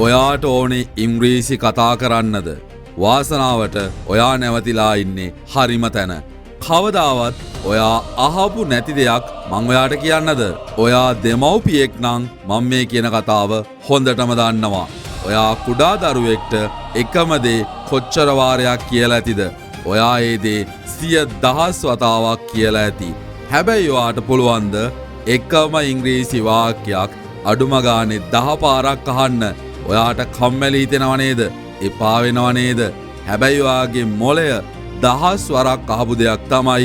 ඔයාට ඕනේ ඉංග්‍රීසි කතා කරන්නද? වාසනාවට ඔයා නැවතිලා ඉන්නේ හරිම තැන. කවදාවත් ඔයා අහපු නැති දෙයක් මං ඔයාට කියන්නද? ඔයා දෙමව්පියෙක් නම් මම මේ කියන කතාව හොඳටම දන්නවා. ඔයා කුඩා දරුවෙක්ට එකම දේ කොච්චර වාරයක් කියලා ඇතිද? ඔයා ඒ දේ 100,000 වතාවක් කියලා ඇති. හැබැයි ඔයාට පුළුවන්ද එකම ඉංග්‍රීසි වාක්‍යයක් අඩුම ගානේ 10 පාරක් අහන්න? ඔයාට කම්මැලි හිතෙනව නේද? එපා වෙනව නේද? හැබැයි ඔයාගේ මොළය 10 වරක් අහපු දෙයක් තමයි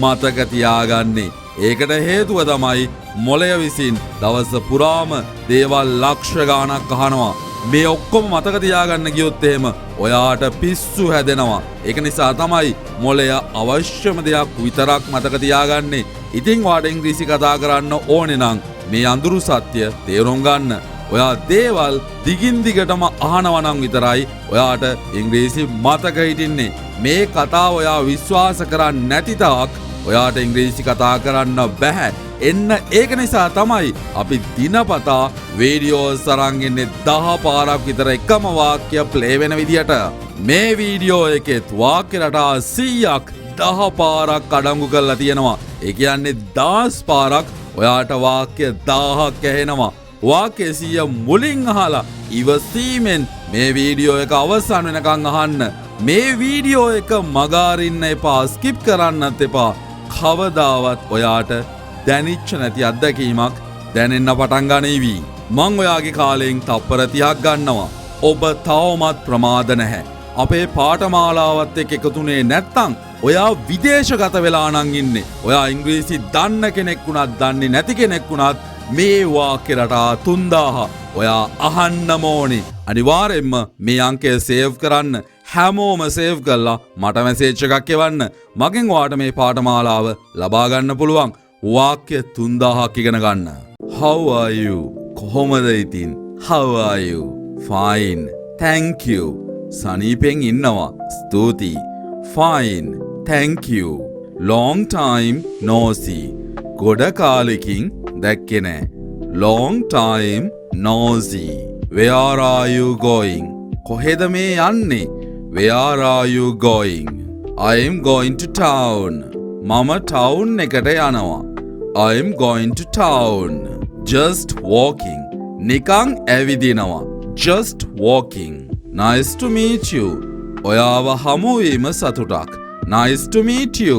මතක තියාගන්නේ. ඒකට හේතුව තමයි මොළය විසින් දවස පුරාම දේවල් ලක්ෂ ගාණක් අහනවා. මේ ඔක්කොම මතක තියාගන්න ගියොත් එහෙම ඔයාට පිස්සු හැදෙනවා. ඒක නිසා තමයි මොළය අවශ්‍යම දෙයක් විතරක් මතක තියාගන්නේ. ඉතින් ඔයාට ඉංග්‍රීසි කතා කරන්න ඕනේ නම් මේ අඳුරු සත්‍ය තේරුම් ගන්න. ඔයා දේවල් දිගින් දිගටම අහනවා නම් විතරයි ඔයාට ඉංග්‍රීසි මතක හිටින්නේ. මේ කතාව ඔයා විශ්වාස කරන්නේ නැති තාක් ඔයාට ඉංග්‍රීසි කතා කරන්න බැහැ. එන්න ඒක නිසා තමයි අපි දිනපතා වීඩියෝස් අරන් ඉන්නේ 10 පාරක් විතර එකම වාක්‍ය ප්ලේ වෙන විදියට. මේ වීඩියෝ එකෙත් වාක්‍ය රටා 100ක් 10 පාරක් අඩංගු කරලා තියෙනවා. ඒ කියන්නේ 10 පාරක් ඔයාට වාක්‍ය 1000ක් ඇහෙනවා. වාක්‍ය 100 මුලින් අහලා ඉවසීමෙන් මේ වීඩියෝ එක අවසන් වෙනකන් අහන්න. මේ වීඩියෝ එක මගාරින්න එපා, ස්කිප් කරන්නත් එපා. කවදාවත් ඔයාට දැනිච්ච නැති අත්දැකීමක් දැනෙන්න පටන් ගනීවි. මං ඔයාගේ කාලයෙන් තප්පර 30ක් ගන්නවා. ඔබ තවමත් ප්‍රමාද නැහැ. අපේ පාඨමාලාවත් එක්ක එකතුනේ නැත්තම් ඔයා විදේශගත වෙලා නම් ඉන්නේ. ඔයා ඉංග්‍රීසි දන්න කෙනෙක් වුණත් දන්නේ නැති කෙනෙක් වුණත් මේ වාක්‍ය රටා 3000 ඔයා අහන්නම ඕනේ. අනිවාර්යෙන්ම මේ අංකය සේව් කරන්න. හැමෝම සේව් කරලා මට මැසේජ් එකක් එවන්න. මගෙන් ඔයාට මේ පාඨමාලාව ලබා ගන්න පුළුවන්. වාක්‍ය 3000ක් ඉගෙන ගන්න. How are you? කොහොමද ඉතින්? How are you? Fine. Thank you. සනීපෙන් ඉන්නවා. ස්තුතියි. Fine. Thank you. Long time no see. ගොඩ කාලෙකින් දැක්කේ නෑ. Long time no see. Where are you going? කොහෙද මේ යන්නේ? Where are you going? I am going to town. මම town එකට යනවා. I am going to town. Just walking. නිකං ඇවිදිනවා. Just walking. Nice to meet you. ඔයාව හමුවීම සතුටක්. Nice to meet you.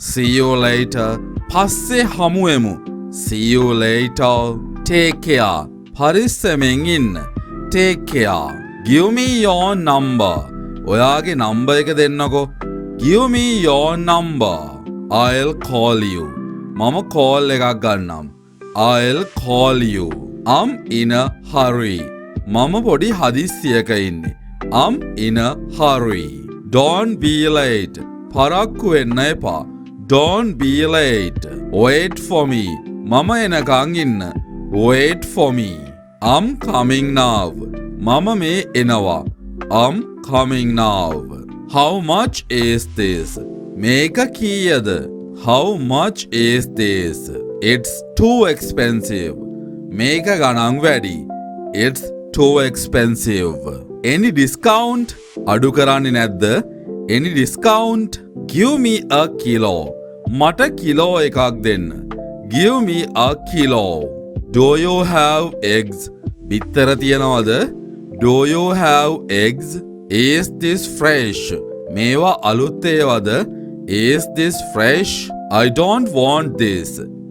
See you later. පස්සේ හමුවෙමු. See you later. Take care. පරිස්සමෙන් ඉන්න. Take care. Give me your number. ඔයාගේ number එක දෙන්නකෝ. Give me your number. I'll call you. මම call එකක් ගන්නම්. I'll call you. I'm in a hurry. මම පොඩි හදිස්සියක ඉන්නේ. I'm in a hurry. Don't be late. පරක්කු වෙන්න එපා. Don't be late. Wait for me. මම එනකන් ඉන්න. Wait for me. I'm coming now. මම මේ එනවා. I'm coming now. How much is this? මේක කීයද? How much is this? It's too expensive. මේක ගණන් වැඩි. It's too expensive. Any discount? අඩු කරන්නේ නැද්ද? Any discount? Give me a kilo. මට කිලෝ එකක් දෙන්න. Give me a kilo. Do you have eggs? බිත්තර තියනවද? Do you have eggs? Is this fresh? මේවා අලුත් ඒවාද? Is this fresh? I don't want this.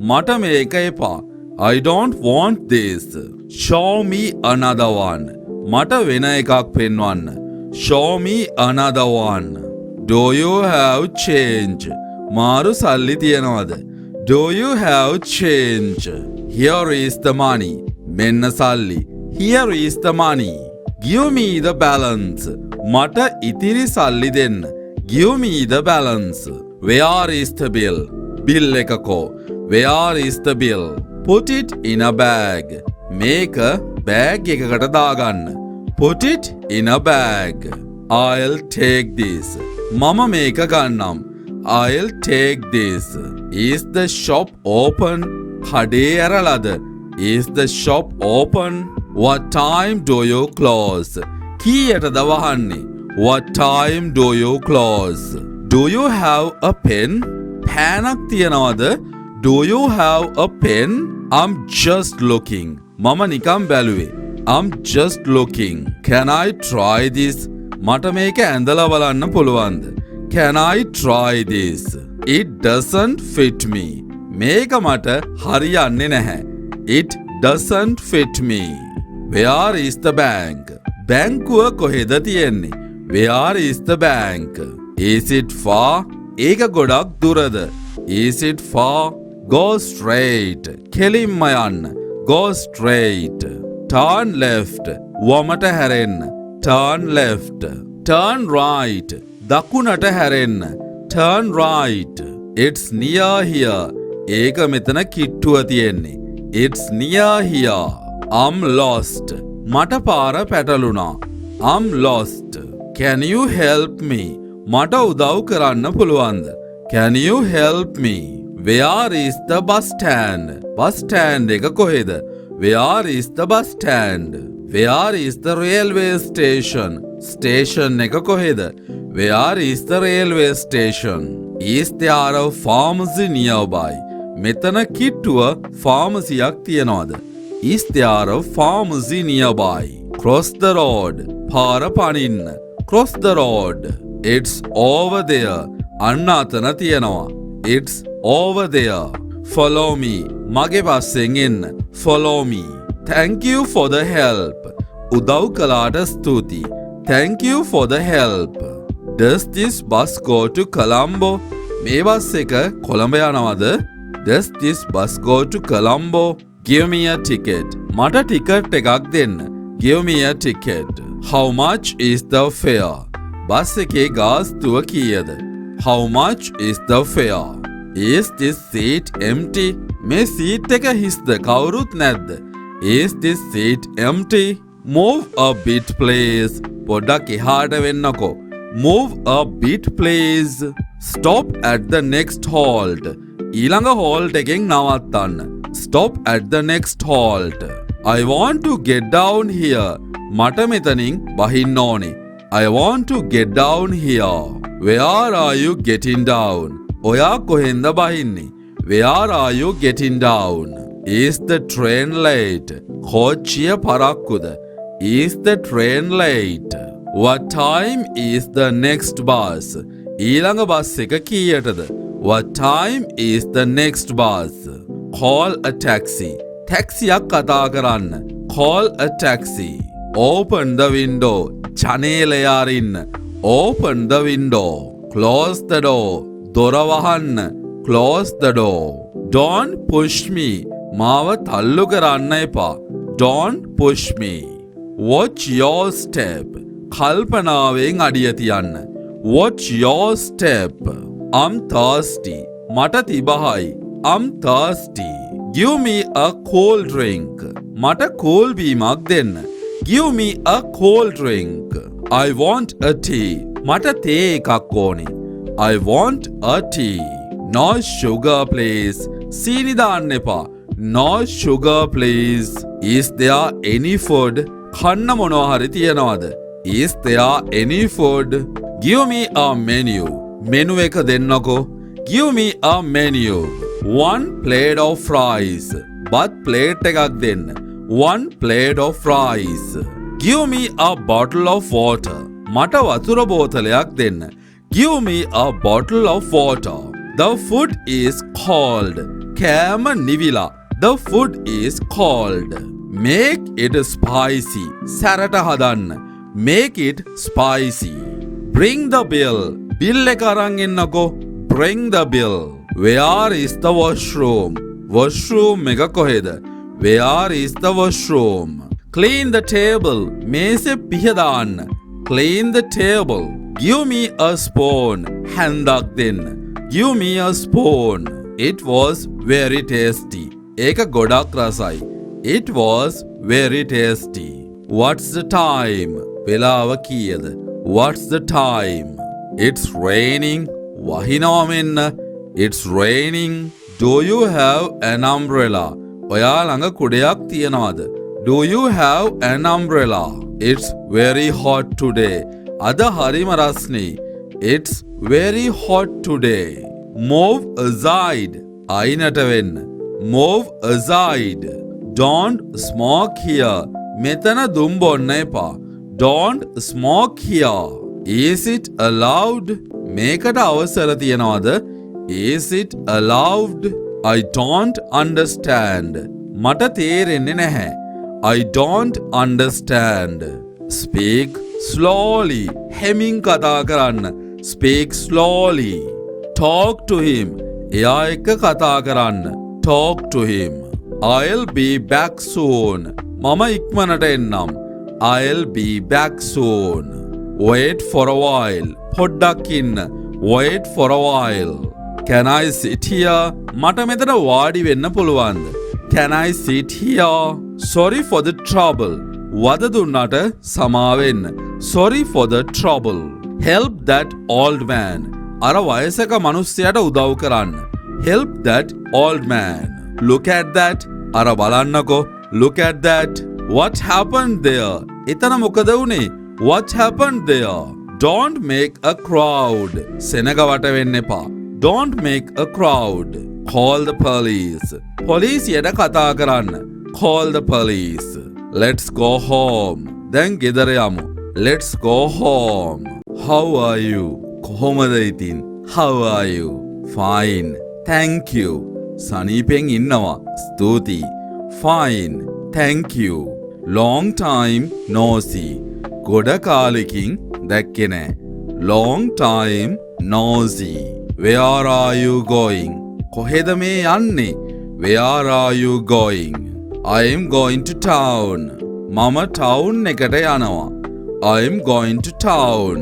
මට මේක එපා. I don't want this. Show me another one. මට වෙන එකක් පෙන්වන්න. Show me another one. Do you have change? මාරු සල්ලි තියනවද? Do you have change? Here is the money. මෙන්න සල්ලි. Here is the money. Give me the balance. මට ඉතිරි සල්ලි දෙන්න. Give me the balance. Where is the bill? Bill එකකෝ. Where is the bill? Put it in a bag. මේක bag එකකට දාගන්න. Put it in a bag. I'll take this. මම මේක ගන්නම්. I'll take this. Is the shop open? කඩේ ඇරලාද? Is the shop open? What time do you close? කීයටද වහන්නේ? What time do you close? Do you have a pen? පෑනක් තියනවද? Do you have a pen? I'm just looking. මම නිකම් බැලුවේ. I'm just looking. Can I try this? මට මේක ඇඳලා බලන්න පුළුවන්ද? Can I try this? It doesn't fit me. මේක මට හරියන්නේ නැහැ. It doesn't fit me. Where is the bank? බැංකුව කොහෙද තියෙන්නේ? Where is the bank? Is it far? ඒක ගොඩක් දුරද? Is it far? Go straight. කෙලින්ම යන්න. Go straight. Turn left. වමට හැරෙන්න. Turn left. Turn right. දකුණට හැරෙන්න. Turn right. It's near here. ඒක මෙතන කිට්ටුව තියෙන්නේ. It's near here. I'm lost. මට පාර පැටලුණා. I'm lost. Can you help me? මට උදව් කරන්න පුළුවන්ද? Can you help me? Where is the bus stand? Bus stand එක කොහෙද? Where is the bus stand? Where is the railway station? Station එක කොහෙද? Where is the railway station? Is there a pharmacy nearby? මෙතන කිට්ටුව ෆාමසියක් තියනවද? Is there a pharmacy nearby? Cross the road. පාර පනින්න. Cross the road. It's over there. අන්න අතන තියනවා. It's over there. Follow me. මගේ පස්සෙන් එන්න. Follow me. Thank you for the help. උදව් කළාට ස්තුතියි. Thank you for the help. Does this bus go to Colombo? මේ බස් එක කොළඹ යනවද? Does this bus go to Colombo? Give me a ticket. මට ටිකට් එකක් දෙන්න. Give me a ticket. How much is the fare? Bus එකේ ගාස්තුව කීයද? How much is the fare? Is this seat empty? මේ seat එක හිස්ද? කවුරුත් නැද්ද? Is this seat empty? Move a bit please. පොඩ්ඩක් එහාට වෙන්නකෝ. Move a bit please. Stop at the next halt. ඊළඟ halt එකෙන් නවත්තන්න. Stop at the next halt. I want to get down here. මට මෙතනින් බහින්න ඕනේ. I want to get down here. Where are you getting down? ඔයා කොහෙන්ද බහින්නේ? Where are you getting down? Is the train late? කෝච්චිය පරක්කුද? Is the train late? What time is the next bus? ඊළඟ bus එක කීයටද? What time is the next bus? Call a taxi. ටැක්සියක් කතා කරන්න. Call a taxi. Open the window. ජනේලය අරින්න. Open the window. Close the door. දොර වහන්න. Close the door. Don't push me. මාව තල්ලු කරන්න එපා. Don't push me. Watch your step. කල්පනාවෙන් අඩිය තියන්න. Watch your step. I'm thirsty. මට තිබහයි. I'm thirsty. Give me a cold drink. මට cool බීමක් දෙන්න. Give me a cold drink. I want a tea. මට තේ එකක් ඕනේ. I want a tea. No sugar please. සීනි දාන්න එපා. No sugar please. Is there any food? කන්න මොනවා හරි තියනවද? Is there any food? Give me a menu. Menu එක දෙන්නකෝ. Give me a menu. One plate of fries. බත් ප්ලේට් එකක් දෙන්න. One plate of fries. Give me a bottle of water. මට වතුර බෝතලයක් දෙන්න. Give me a bottle of water. The food is cold. කෑම නිවිලා. The food is cold. Make it spicy. සැරට හදන්න. Make it spicy. Bring the bill. bill එක අරන් එන්නකෝ. Bring the bill. Where is the washroom? Washroom එක කොහෙද? Where is the washroom? Clean the table. මේසෙ පිහදාන්න. Clean the table. Give me a spoon. හැන්දක් දෙන්න. Give me a spoon. It was very tasty. ඒක ගොඩක් රසයි. It was very tasty. What's the time? වෙලාව කීයද? What's the time? It's raining. වහිනවා මෙන්න. It's raining. Do you have an umbrella? ඔයා ළඟ කුඩයක් තියනවද? Do you have an umbrella? It's very hot today. Ada harima rasni. It's very hot today. Move aside. Ainata wenna. Move aside. Don't smoke here. Metana dum bonna epa. Don't smoke here. Is it allowed? Mekata අවසර තියනවද? Is it allowed? I don't understand. මට තේරෙන්නේ නැහැ. I don't understand. Speak slowly. හෙමින් කතා කරන්න. Speak slowly. Talk to him. එයා එක්ක කතා කරන්න. Talk to him. I'll be back soon. මම ඉක්මනට එන්නම්. I'll be back soon. Wait for a while. පොඩ්ඩක් ඉන්න. Wait for a while. Can I sit here? මට මෙතන වාඩි වෙන්න පුළුවන්ද? Can I sit here? Sorry for the trouble. වද දුන්නට සමාවෙන්න. Sorry for the trouble. Help that old man. අර වයසක මිනිස්සයාට උදව් කරන්න. Help that old man. Look at that. අර බලන්නකෝ. Look at that. What happened there? එතන මොකද වුනේ? What happened there? Don't make a crowd. සෙනග වට වෙන්න එපා. Don't make a crowd. Call the police. පොලිසියට කතා කරන්න. Call the police. Let's go home. දැන් ගෙදර යමු. Let's go home. How are you? කොහොමද ඉතින්? How are you? Fine. Thank you. සනීපෙන් ඉන්නවා. ස්තුතියි. Fine. Thank you. Long time no see. ගොඩ කාලෙකින් දැක්කේ නෑ. Long time no see. Where are you going? කොහෙද මේ යන්නේ? Where are you going? I am going to town. මම town එකට යනවා. I am going to town.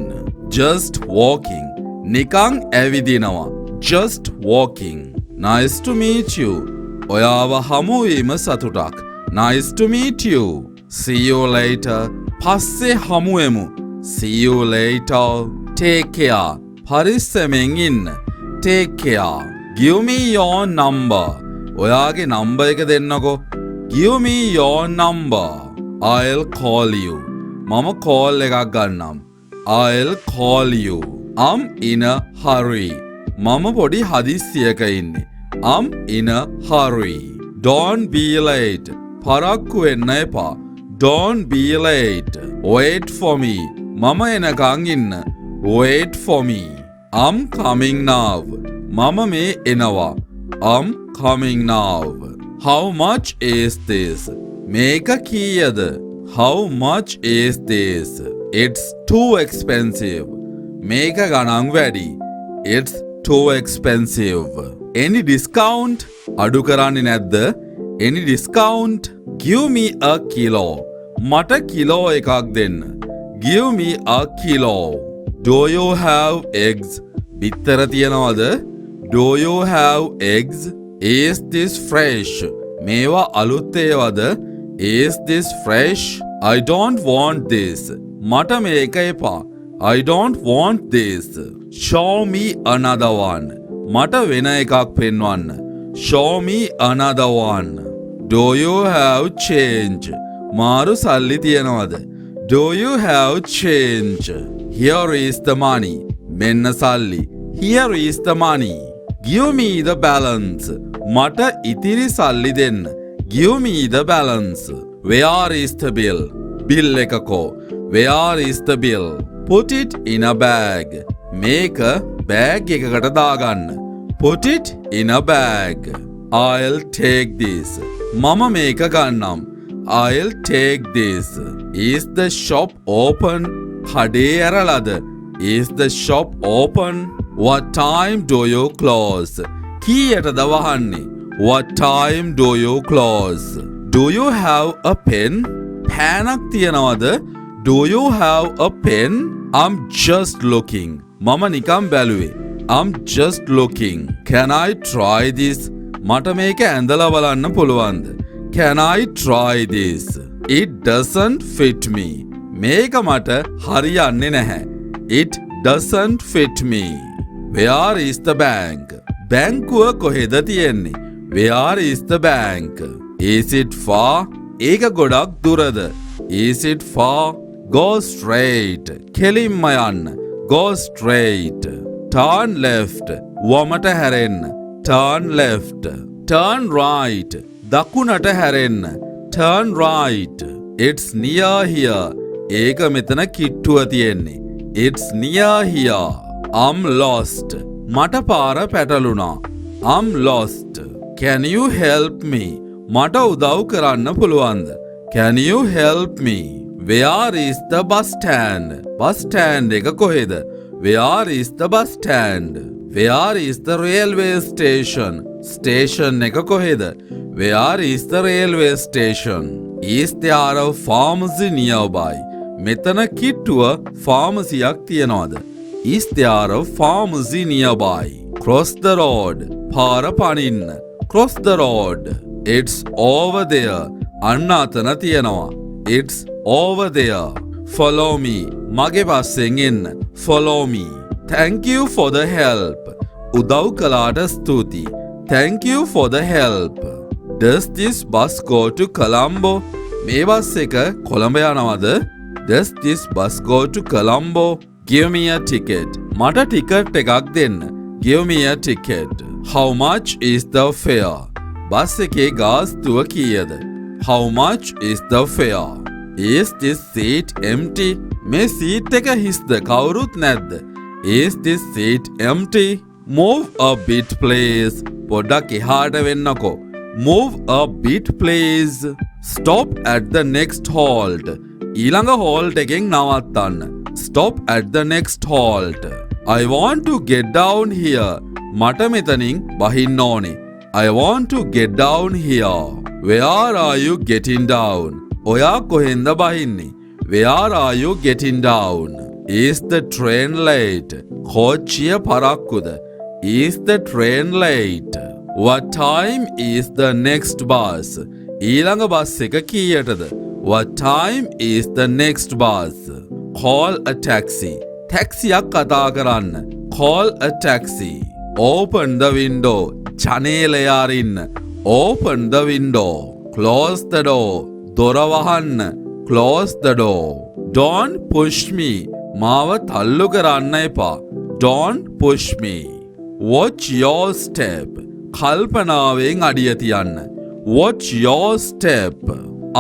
Just walking. නිකං ඇවිදිනවා. Just walking. Nice to meet you. ඔයාව හමුවීම සතුටක්. Nice to meet you. See you later. පස්සේ හමුවෙමු. See you later. Take care. පරිස්සමෙන් ඉන්න. Take care. Give me your number. ඔයාගේ number එක දෙන්නකෝ. Give me your number. I'll call you. මම call එකක් ගන්නම්. I'll call you. I'm in a hurry. මම පොඩි හදිස්සියක ඉන්නේ. I'm in a hurry. Don't be late. පරක්කු වෙන්න එපා. Don't be late. Wait for me. මම එනකං ඉන්න. Wait for me. I'm coming now. මම මේ එනවා. I'm coming now. How much is this? මේක කීයද? How much is this? It's too expensive. මේක ගණන් වැඩි. It's too expensive. Any discount? අඩු කරන්නේ නැද්ද? Any discount? Give me a kilo. මට කිලෝ එකක් දෙන්න. Give me a kilo. Do you have eggs? බිත්තර තියනවද? Do you have eggs? Is this fresh? මේවා අලුත් ඒවාද? Is this fresh? I don't want this. මට මේක එපා. I don't want this. Show me another one. මට වෙන එකක් පෙන්වන්න. Show me another one. Do you have change? මාරු සල්ලි තියනවද? Do you have change? Here is the money. මෙන්න සල්ලි. Here is the money. Give me the balance. මට ඉතිරි සල්ලි දෙන්න. Give me the balance. Where is the bill? Bill එකකෝ. Where is the bill? Put it in a bag. මේක bag එකකට දාගන්න. Put it in a bag. I'll take this. මම මේක ගන්නම්. I'll take this. Is the shop open? කඩේ ඇරලාද? Is the shop open? What time do you close? කීයටද වහන්නේ? What time do you close? Do you have a pen? පෑනක් තියනවද? Do you have a pen? I'm just looking. මම නිකම් බැලුවේ. I'm just looking. Can I try this? මට මේක ඇඳලා බලන්න පුළුවන්ද? Can I try this? It doesn't fit me. මේක මට හරියන්නේ නැහැ. It doesn't fit me. Where is the bank? බැංකුව කොහෙද තියෙන්නේ? Where is the bank? Is it far? ඒක ගොඩක් දුරද? Is it far? Go straight. කෙලින්ම යන්න. Go straight. Turn left. වමට හැරෙන්න. Turn left. Turn right. දකුණට හැරෙන්න. Turn right. It's near here. ඒක මෙතන කිට්ටුව තියෙන්නේ. It's near here. I'm lost. මට පාර පැටලුණා. I'm lost. Can you help me? මට උදව් කරන්න පුළුවන්ද? Can you help me? Where is the bus stand? Bus stand එක කොහෙද? Where is the bus stand? Where is the railway station? Station එක කොහෙද? Where is the railway station? Is there a pharmacy nearby? මෙතන කිට්ටුව ෆාමසියක් තියනවාද? Is there a pharmacy nearby? Cross the road. පාර පනින්න. Cross the road. It's over there. අන්න අතන තියනවා. It's over there. Follow me. මගේ පස්සෙන් එන්න. Follow me. Thank you for the help. උදව් කළාට ස්තුතියි. Thank you for the help. Does this bus go to Colombo? මේ බස් එක කොළඹ යනවද? Does this bus go to Colombo? Give me a ticket. මට ටිකට් එකක් දෙන්න. Give me a ticket. How much is the fare? Bus එකේ ගාස්තුව කීයද? How much is the fare? Is this seat empty? මේ seat එක හිස්ද? කවුරුත් නැද්ද? Is this seat empty? Move a bit please. පොඩ්ඩක් එහාට වෙන්නකෝ. Move a bit please. Stop at the next halt. ඊළඟ halt එකෙන් නවත්තන්න. Stop at the next halt. I want to get down here. මට මෙතනින් බහින්න ඕනේ. I want to get down here. Where are you getting down? ඔයා කොහෙන්ද බහින්නේ? Where are you getting down? Is the train late? කෝච්චිය පරක්කුද? Is the train late? What time is the next bus? ඊළඟ bus එක කීයටද? What time is the next bus? Call a taxi. ටැක්සියක් කතා කරන්න. Call a taxi. Open the window. ජනේලය අරින්න. Open the window. Close the door. දොර වහන්න. Close the door. Don't push me. මාව තල්ලු කරන්න එපා. Don't push me. Watch your step. කල්පනාවෙන් අඩිය තියන්න. Watch your step.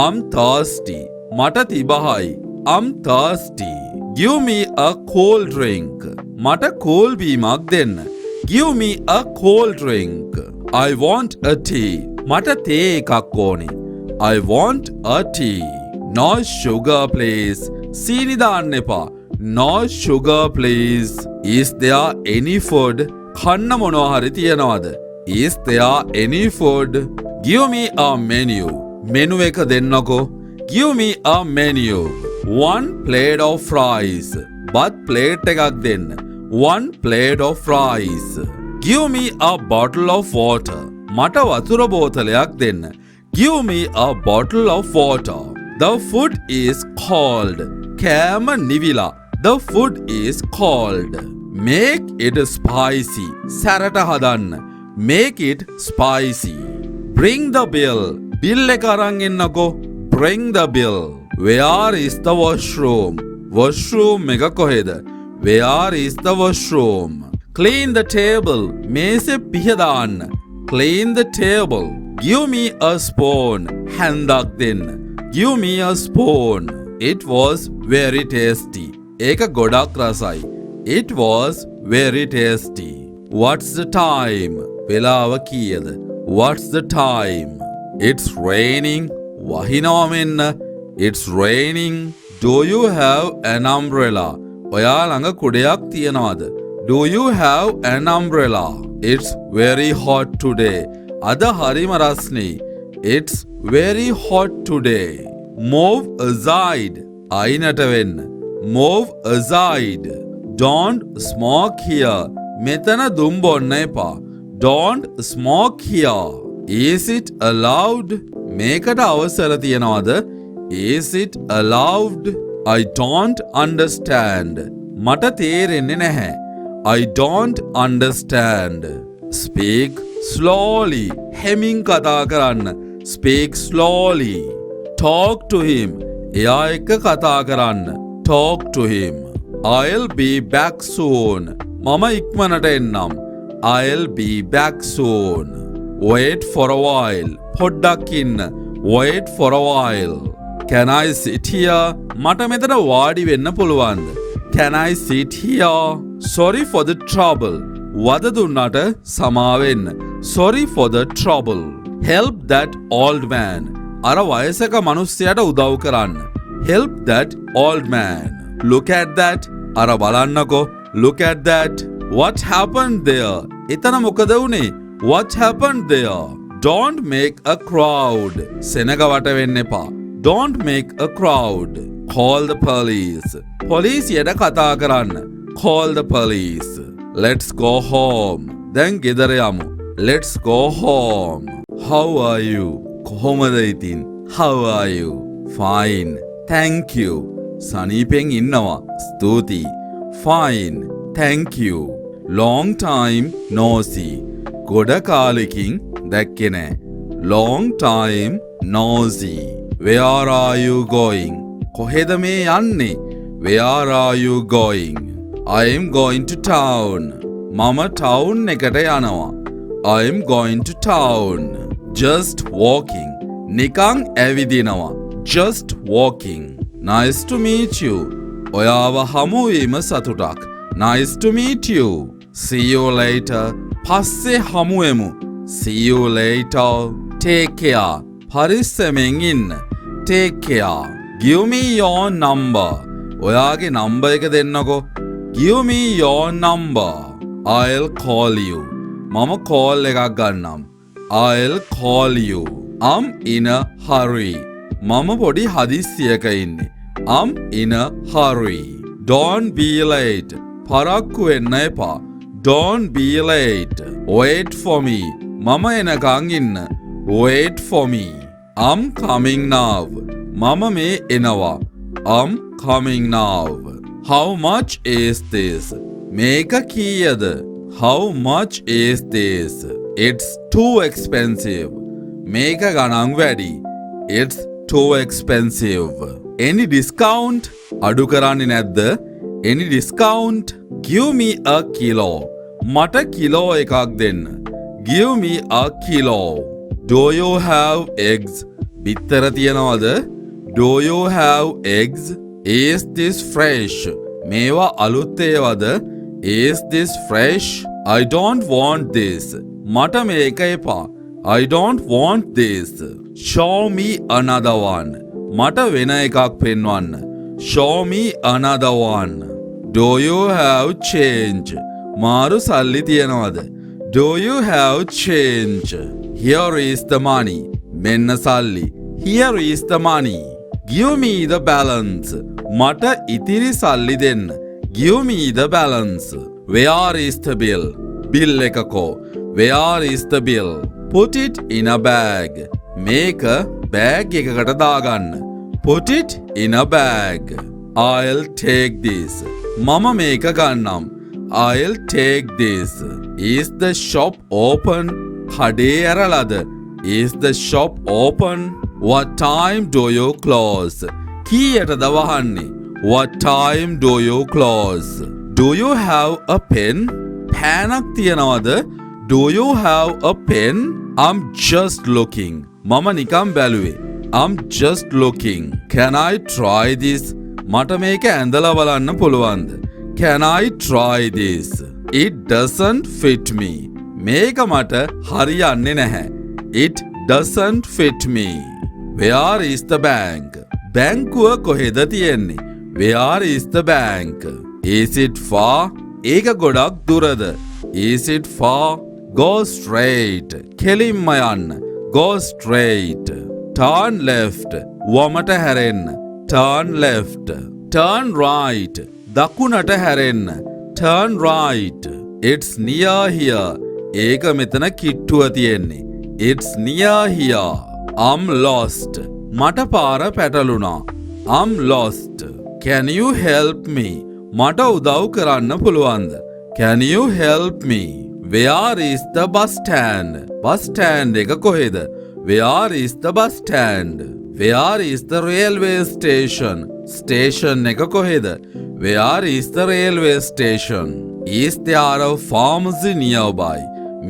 I'm thirsty. මට තිබහයි. I'm thirsty. Give me a cold drink. මට කෝල් බීමක් දෙන්න. Give me a cold drink. I want a tea. මට තේ එකක් ඕනේ. I want a tea. No sugar please. සීනි දාන්න එපා. No sugar please. Is there any food? කන්න මොනවා හරි තියනවද? Is there any food? Give me a menu. Menu එක දෙන්නකෝ. Give me a menu. One plate of fries. බත් ප්ලේට් එකක් දෙන්න. One plate of fries. Give me a bottle of water. මට වතුර බෝතලයක් දෙන්න. Give me a bottle of water. The food is cold. කෑම නිවිලා. The food is cold. Make it spicy. සැරට හදන්න. Make it spicy. Bring the bill. Bill එක අරන් එන්නකෝ. Bring the bill. Where is the washroom? Washroom එක කොහෙද? Where is the washroom? Clean the table. මේසෙ පිහදාන්න. Clean the table. Give me a spoon. හැන්දක් දෙන්න. Give me a spoon. It was very tasty. ඒක ගොඩක් රසයි. It was very tasty. What's the time? වෙලාව කීයද? What's the time? It's raining. වහිනවා මෙන්න. It's raining. Do you have an umbrella? ඔයා ළඟ කුඩයක් තියනවද? Do you have an umbrella? It's very hot today. අද හරිම රස්නේ. It's very hot today. Move aside. අයිනට වෙන්න. Move aside. Don't smoke here. මෙතන දුම් බොන්න එපා. Don't smoke here. Is it allowed? මේකට අවසර තියනවද? Is it allowed? I don't understand. මට තේරෙන්නේ නැහැ. I don't understand. Speak slowly. හෙමින් කතා කරන්න. Speak slowly. Talk to him. එයා එක්ක කතා කරන්න. Talk to him. I'll be back soon. මම ඉක්මනට එන්නම්. I'll be back soon. Wait for a while. පොඩ්ඩක් ඉන්න. Wait for a while. Can I sit here? මට මෙතන වාඩි වෙන්න පුළුවන්ද? Can I sit here? Sorry for the trouble. වද දුන්නට සමාවෙන්න. Sorry for the trouble. Help that old man. අර වයසක මිනිස්සයාට උදව් කරන්න. Help that old man. Look at that. අර බලන්නකෝ. Look at that. What happened there? එතන මොකද වුනේ? What happened there? Don't make a crowd. සෙනග වට වෙන්න එපා. Don't make a crowd. Call the police. පොලිසියට කතා කරන්න. Call the police. Let's go home. දැන් ගෙදර යමු. Let's go home. How are you? කොහොමද ඉතින්? How are you? Fine. Thank you. සනීපෙන් ඉන්නවා. ස්තුතියි. Fine. Thank you. Long time no see. ගොඩ කාලෙකින් දැක්කේ නෑ. Long time no see. Where are you going? කොහෙද මේ යන්නේ? Where are you going? I am going to town. මම town එකට යනවා. I am going to town. Just walking. නිකං ඇවිදිනවා. Just walking. Nice to meet you. ඔයාව හමුවීම සතුටක්. Nice to meet you. See you later. පස්සේ හමුවෙමු. See you later. Take care. පරිස්සමෙන් ඉන්න. Take care. Give me your number. ඔයාගේ number එක දෙන්නකෝ. Give me your number. I'll call you. මම call එකක් ගන්නම්. I'll call you. I'm in a hurry. මම පොඩි හදිස්සියක ඉන්නේ. I'm in a hurry. Don't be late. පරක්කු වෙන්න එපා. Don't be late. Wait for me. මම එනකන් ඉන්න. Wait for me. I'm coming now. මම මේ එනවා. I'm coming now. How much is this? මේක කීයද? How much is this? It's too expensive. මේක ගණන් වැඩි. It's too expensive. Any discount? අඩු කරන්නේ නැද්ද? Any discount? Give me a kilo. මට කිලෝ එකක් දෙන්න. Give me a kilo. Do you have eggs? බිත්තර තියනවද? Do you have eggs? Is this fresh? මේවා අලුත් ඒවාද? Is this fresh? I don't want this. මට මේක එපා. I don't want this. Show me another one. මට වෙන එකක් පෙන්වන්න. Show me another one. Do you have change? මාරු සල්ලි තියනවද? Do you have change? Here is the money. මෙන්න සල්ලි. Here is the money. Give me the balance. මට ඉතිරි සල්ලි දෙන්න. Give me the balance. Where is the bill? Bill එකකෝ. Where is the bill? Put it in a bag. මේක bag එකකට දාගන්න. Put it in a bag. I'll take this. මම මේක ගන්නම්. I'll take this. Is the shop open? කඩේ ඇරලාද? Is the shop open? What time do you close? කීයටද වහන්නේ? What time do you close? Do you have a pen? පෑනක් තියනවද? Do you have a pen? I'm just looking. මම නිකම් බැලුවේ. I'm just looking. Can I try this? මට මේක ඇඳලා බලන්න පුළුවන්ද? Can I try this? It doesn't fit me. මේක මට හරියන්නේ නැහැ. It doesn't fit me. Where is the bank? බැංකුව කොහෙද තියෙන්නේ? Where is the bank? Is it far? ඒක ගොඩක් දුරද? Is it far? Go straight. කෙලින්ම යන්න. Go straight. Turn left. වමට හැරෙන්න. Turn left. Turn right. දකුණට හැරෙන්න. Turn right. It's near here. ඒක මෙතන කිට්ටුව තියෙන්නේ. It's near here. I'm lost. මට පාර පැටලුණා. I'm lost. Can you help me? මට උදව් කරන්න පුළුවන්ද? Can you help me? Where is the bus stand? Bus stand එක කොහෙද? Where is the bus stand? Where is the railway station? Station එක කොහෙද? Where is the railway station? Is there a pharmacy nearby?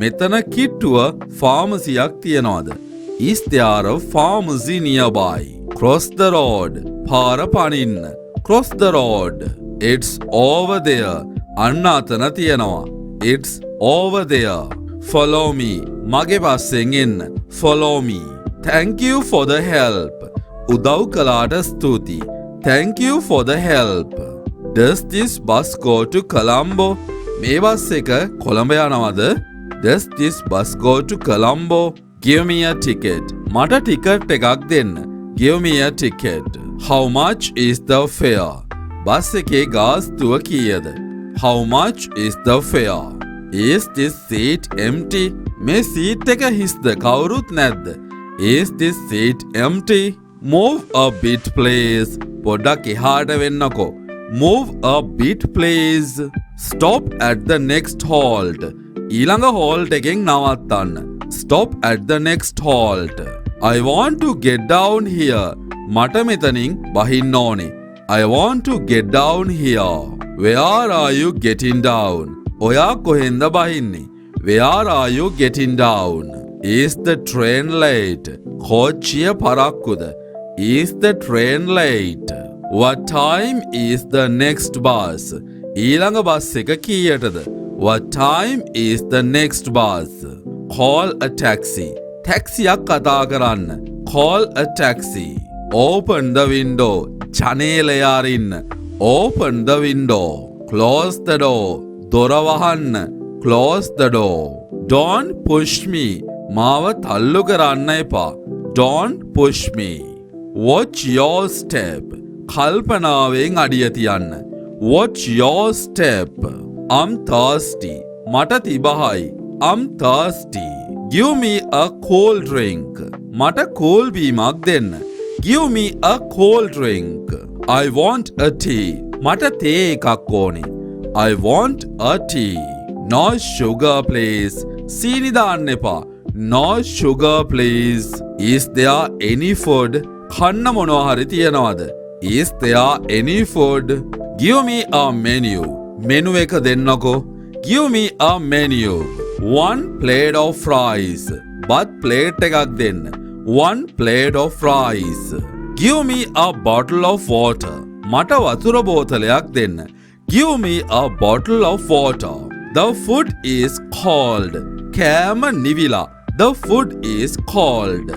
මෙතන කිට්ටුව ෆාමසියක් තියනවාද? Is there a pharmacy nearby? Cross the road. පාර පනින්න. Cross the road. It's over there. අන්න අතන තියනවා. It's over there. Follow me. මගේ පස්සෙන් එන්න. Follow me. Thank you for the help. උදව් කළාට ස්තුතියි. Thank you for the help. Does this bus go to Colombo? මේ බස් එක කොළඹ යනවද? Does this bus go to Colombo? Give me a ticket. මට ටිකට් එකක් දෙන්න. Give me a ticket. How much is the fare? Bus එකේ ගාස්තුව කීයද? How much is the fare? Is this seat empty? මේ seat එක හිස්ද? කවුරුත් නැද්ද? Is this seat empty? Move a bit please. පොඩ්ඩක් එහාට වෙන්නකෝ. Move a bit please. Stop at the next halt. ඊළඟ halt එකෙන් නවත්තන්න. Stop at the next halt. I want to get down here. මට මෙතනින් බහින්න ඕනේ. I want to get down here. Where are you getting down? ඔයා කොහෙන්ද බහින්නේ? Where are you getting down? Is the train late? කෝච්චිය පරක්කුද? Is the train late? What time is the next bus? ඊළඟ bus එක කීයටද? What time is the next bus? Call a taxi. ටැක්සියක් කතා කරන්න. Call a taxi. Open the window. ජනේලය අරින්න. Open the window. Close the door. දොර වහන්න. Close the door. Don't push me. මාව තල්ලු කරන්න එපා. Don't push me. Watch your step. කල්පනාවෙන් අඩිය තියන්න. Watch your step. I'm thirsty. මට තිබහයි. I'm thirsty. Give me a cold drink. මට cool බීමක් දෙන්න. Give me a cold drink. I want a tea. මට තේ එකක් ඕනේ. I want a tea. No sugar please. සීනි දාන්න එපා. No sugar please. Is there any food? කන්න මොනවා හරි තියනවද? Is there any food? Give me a menu. Menu එක දෙන්නකෝ. Give me a menu. One plate of fries. බත් ප්ලේට් එකක් දෙන්න. One plate of fries. Give me a bottle of water. මට වතුර බෝතලයක් දෙන්න. Give me a bottle of water. The food is cold. කෑම නිවිලා. The food is cold.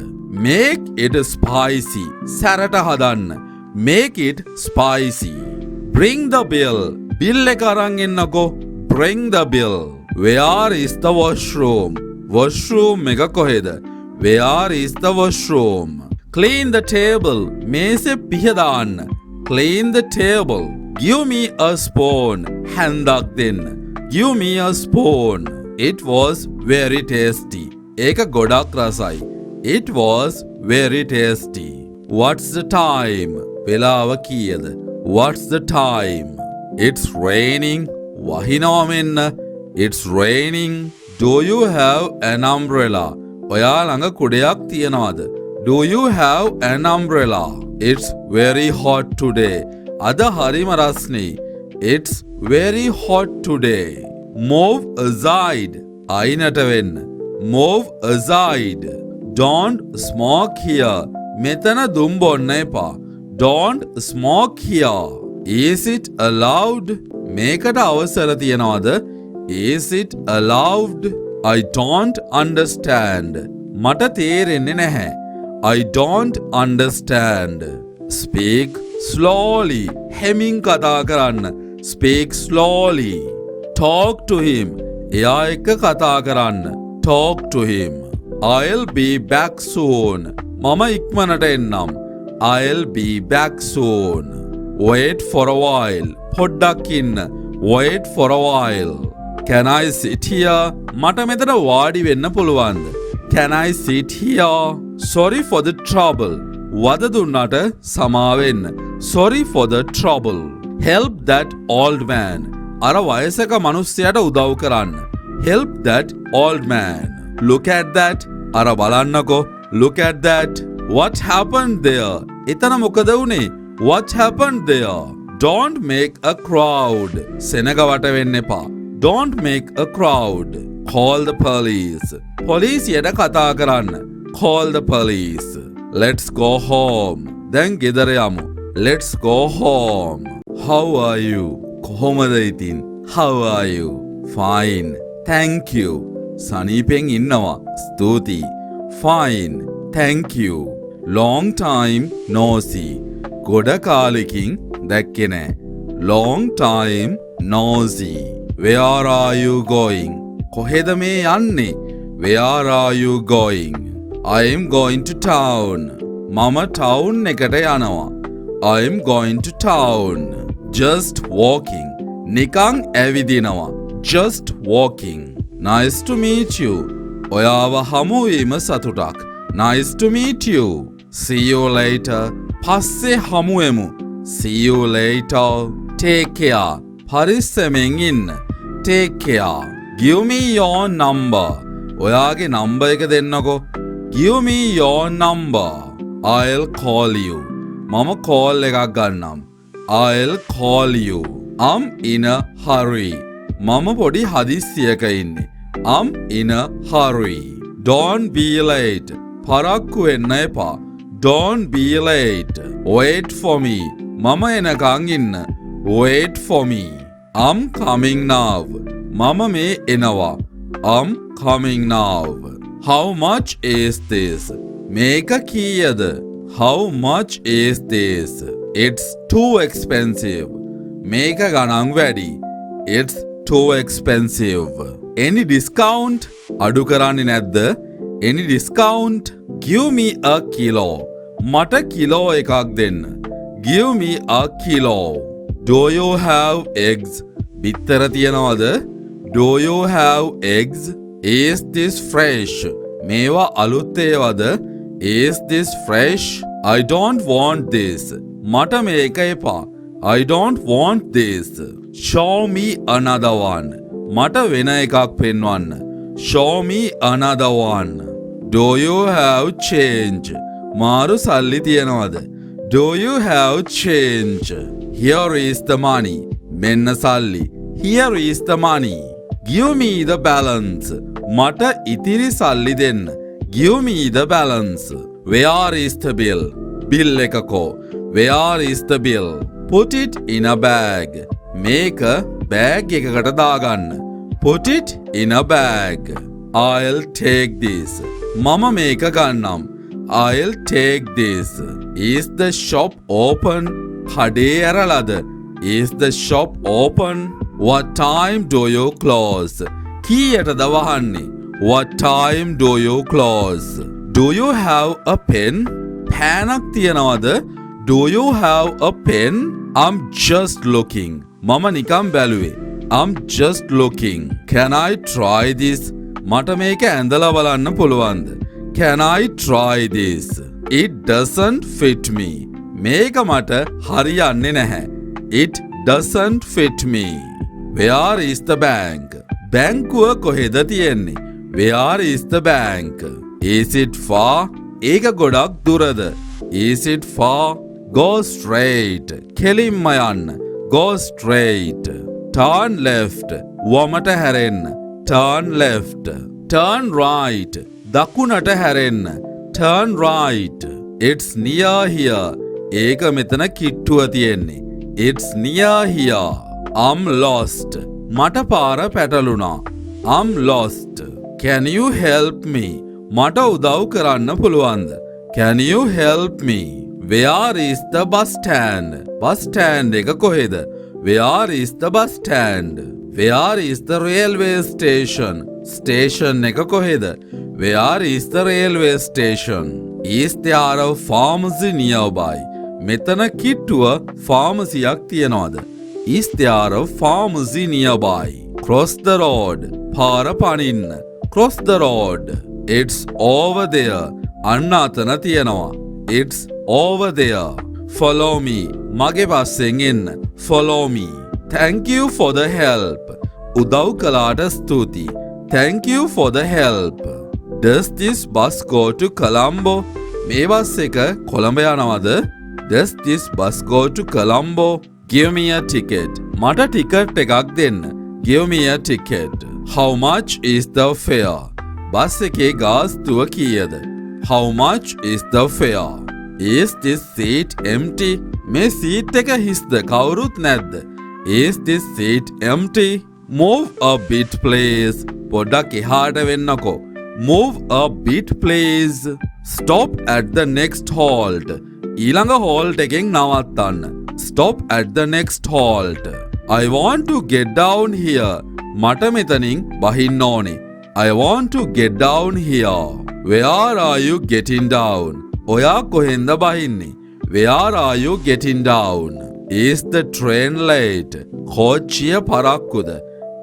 Make it spicy. සැරට හදන්න. Make it spicy. Bring the bill. Bill එක අරන් එන්නකෝ. Bring the bill. Where is the washroom? Washroom එක කොහෙද? Where is the washroom? Clean the table. මේසෙ පිහදාන්න. Clean the table. Give me a spoon. හැන්දක් දෙන්න. Give me a spoon. It was very tasty. ඒක ගොඩක් රසයි. It was very tasty. What's the time? වෙලාව කීයද? What's the time? It's raining. වහිනවා මෙන්න. It's raining. Do you have an umbrella? ඔයා ළඟ කුඩයක් තියනවද? Do you have an umbrella? It's very hot today. අද හරිම රස්නේ. It's very hot today. Move aside. අයිනට වෙන්න. Move aside. Don't smoke here. මෙතන දුම් බොන්න එපා. Don't smoke here. Is it allowed? මේකට අවසර තියනවද? Is it allowed? I don't understand. මට තේරෙන්නේ නැහැ. I don't understand. Speak slowly. හෙමින් කතා කරන්න. Speak slowly. Talk to him. එයා එක්ක කතා කරන්න. Talk to him. I'll be back soon. මම ඉක්මනට එන්නම්. I'll be back soon. Wait for a while. පොඩ්ඩක් ඉන්න. Wait for a while. Can I sit here? මට මෙතන වාඩි වෙන්න පුළුවන්ද? Can I sit here? Sorry for the trouble. වද දුන්නට සමාවෙන්න. Sorry for the trouble. Help that old man. අර වයසක මිනිස්සයාට උදව් කරන්න. Help that old man. Look at that. අර බලන්නකෝ. Look at that. What happened there? එතන මොකද වුනේ? What happened there? Don't make a crowd. සෙනග වට වෙන්න එපා. Don't make a crowd. Call the police. පොලිසියට කතා කරන්න. Call the police. Let's go home. දැන් ගෙදර යමු. Let's go home. How are you? කොහොමද ඉතින්? How are you? Fine. Thank you. සනීපෙන් ඉන්නවා. ස්තුතියි. Fine. Thank you. Long time no see. ගොඩ කාලෙකින් දැක්කේ නෑ. Long time no see. Where are you going? කොහෙද මේ යන්නේ? Where are you going? I am going to town. මම town එකට යනවා. I am going to town. Just walking. නිකං ඇවිදිනවා. Just walking. Nice to meet you. ඔයාව හමුවීම සතුටක්. Nice to meet you. See you later. පස්සේ හමුවෙමු. See you later. Take care. පරිස්සමෙන් ඉන්න. Take care. Give me your number. ඔයාගේ number එක දෙන්නකෝ. Give me your number. I'll call you. මම call එකක් ගන්නම්. I'll call you. I'm in a hurry. මම පොඩි හදිස්සියක ඉන්නේ. I'm in a hurry. Don't be late. පරක්කු වෙන්න එපා. Don't be late. Wait for me. මම එනකං ඉන්න. Wait for me. I'm coming now. මම මේ එනවා. I'm coming now. How much is this? මේක කීයද? How much is this? It's too expensive. මේක ගණන් වැඩි. It's too expensive. Any discount? අඩු කරන්නේ නැද්ද? Any discount? Give me a kilo. මට කිලෝ එකක් දෙන්න. Give me a kilo. Do you have eggs? බිත්තර තියනවද? Do you have eggs? Is this fresh? මේවා අලුත් ඒවාද? Is this fresh? I don't want this. මට මේක එපා. I don't want this. Show me another one. මට වෙන එකක් පෙන්වන්න. Show me another one. Do you have change? මාරු සල්ලි තියනවද? Do you have change? Here is the money. මෙන්න සල්ලි. Here is the money. Give me the balance. මට ඉතිරි සල්ලි දෙන්න. Give me the balance. Where is the bill? Bill එකකෝ. Where is the bill? Put it in a bag. මේක bag එකකට දාගන්න. Put it in a bag. I'll take this. මම මේක ගන්නම්. I'll take this. Is the shop open? කඩේ ඇරලාද? Is the shop open? What time do you close? කීයටද වහන්නේ? What time do you close? Do you have a pen? පෑනක් තියනවද? Do you have a pen? I'm just looking. මම නිකම් බැලුවේ. I'm just looking. Can I try this? මට මේක ඇඳලා බලන්න පුළුවන්ද? Can I try this? It doesn't fit me. මේක මට හරියන්නේ නැහැ. It doesn't fit me. Where is the bank? බැංකුව කොහෙද තියෙන්නේ? Where is the bank? Is it far? ඒක ගොඩක් දුරද? Is it far? Go straight. කෙලින්ම යන්න. Go straight. Turn left. වමට හැරෙන්න. Turn left. Turn right. දකුණට හැරෙන්න. Turn right. It's near here. ඒක මෙතන කිට්ටුව තියෙන්නේ. It's near here. I'm lost. මට පාර පැටලුණා. I'm lost. Can you help me? මට උදව් කරන්න පුළුවන්ද? Can you help me? Where is the bus stand? Bus stand එක කොහෙද? Where is the bus stand? Where is the railway station? Station එක කොහෙද? Where is the railway station? Is there a pharmacy nearby? මෙතන කිට්ටුව ෆාමසියක් තියනවද? Is there a pharmacy nearby? Cross the road. පාර පනින්න. Cross the road. It's over there. අන්න අතන තියනවා. It's over there. Follow me. මගේ පස්සෙන් එන්න. Follow me. Thank you for the help. උදව් කළාට ස්තුතියි. Thank you for the help. Does this bus go to Colombo? මේ බස් එක කොළඹ යනවද? Does this bus go to Colombo? Give me a ticket. මට ටිකට් එකක් දෙන්න. Give me a ticket. How much is the fare? Bus එකේ ගාස්තුව කීයද? How much is the fare? Is this seat empty? මේ seat එක හිස්ද? කවුරුත් නැද්ද? Is this seat empty? Move a bit please. පොඩ්ඩක් එහාට වෙන්නකෝ. Move a bit please. Stop at the next halt. ඊළඟ halt එකෙන් නවත්තන්න. Stop at the next halt. I want to get down here. මට මෙතනින් බහින්න ඕනේ. I want to get down here. Where are you getting down? ඔයා කොහෙන්ද බහින්නේ? Where are you getting down? Is the train late? කෝච්චිය පරක්කුද?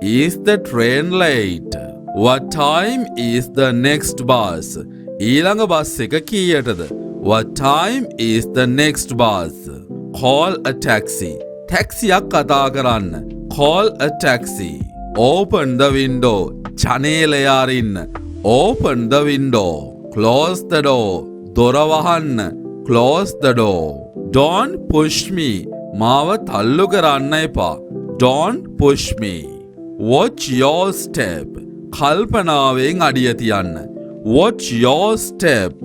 Is the train late? What time is the next bus? ඊළඟ bus එක කීයටද? What time is the next bus? Call a taxi. ටැක්සියක් කතා කරන්න. Call a taxi. Open the window. ජනේලය අරින්න. Open the window. Close the door. දොර වහන්න. Close the door. Don't push me. මාව තල්ලු කරන්න එපා. Don't push me. Watch your step. කල්පනාවෙන් අඩිය තියන්න. Watch your step.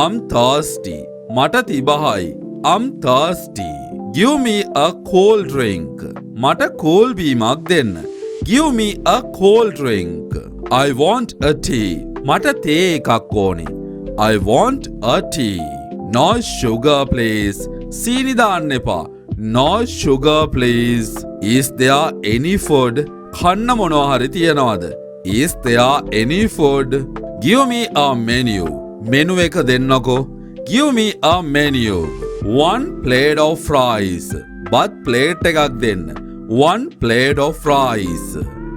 I'm thirsty. මට තිබහයි. I'm thirsty. Give me a cold drink. මට cool බීමක් දෙන්න. Give me a cold drink. I want a tea. මට තේ එකක් ඕනේ. I want a tea. No sugar please. සීනි දාන්න එපා. No sugar please. Is there any food? කන්න මොනවා හරි තියනවද? Is there any food? Give me a menu. Menu එක දෙන්නකෝ. Give me a menu. One plate of fries. බත් ප්ලේට් එකක් දෙන්න. One plate of fries.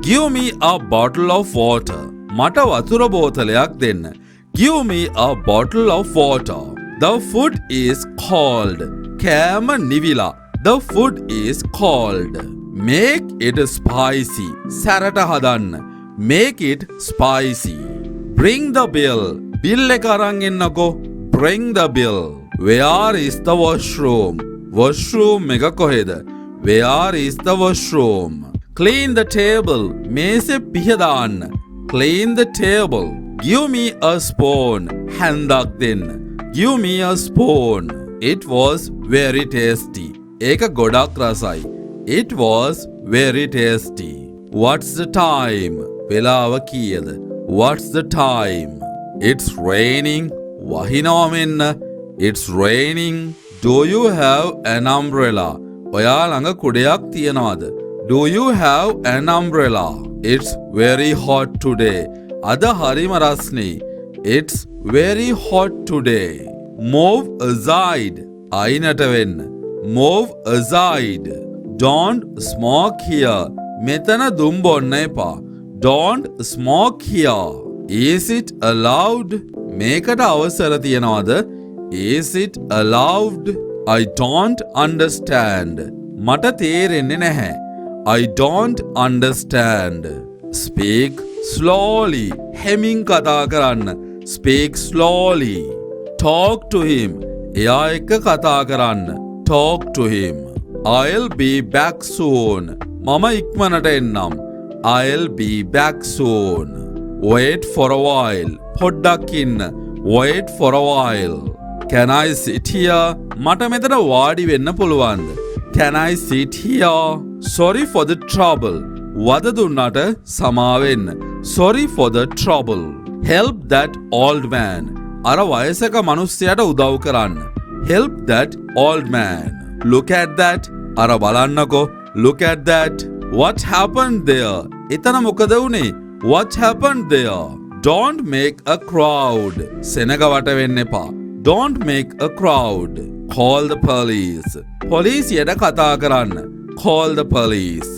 Give me a bottle of water. මට වතුර බෝතලයක් දෙන්න. Give me a bottle of water. The food is cold. කෑම නිවිලා. The food is cold. Make it spicy. සැරට හදන්න. Make it spicy. Bring the bill. Bill එක අරන් එන්නකෝ. Bring the bill. Where is the washroom? Washroom එක කොහෙද? Where is the washroom? Clean the table. මේසෙ පිහදාන්න. Clean the table. Give me a spoon. හැන්දක් දෙන්න. Give me a spoon. It was very tasty. ඒක ගොඩක් රසයි. It was very tasty. What's the time? වෙලාව කීයද? What's the time? It's raining. වහිනවා මෙන්න. It's raining. Do you have an umbrella? ඔයා ළඟ කුඩයක් තියනවද? Do you have an umbrella? It's very hot today. අද හරිම රස්නේ. It's very hot today. Move aside. අයිනට වෙන්න. Move aside. Don't smoke here. මෙතන දුම් බොන්න එපා. Don't smoke here. Is it allowed? මේකට අවසර තියනවද? Is it allowed? I don't understand. මට තේරෙන්නේ නැහැ. I don't understand. Speak slowly. හෙමින් කතා කරන්න. Speak slowly. Talk to him. එයා එක්ක කතා කරන්න. Talk to him. I'll be back soon. මම ඉක්මනට එන්නම්. I'll be back soon. Wait for a while. පොඩ්ඩක් ඉන්න. Wait for a while. Can I sit here? මට මෙතන වාඩි වෙන්න පුළුවන්ද? Can I sit here? Sorry for the trouble. වද දුන්නට සමාවෙන්න. Sorry for the trouble. Help that old man. අර වයසක මිනිස්සයාට උදව් කරන්න. Help that old man. Look at that. අර බලන්නකෝ. Look at that. What happened there? එතන මොකද වුනේ? What happened there? Don't make a crowd. සෙනග වට වෙන්න එපා. Don't make a crowd. Call the police. පොලිසියට කතා කරන්න. Call the police.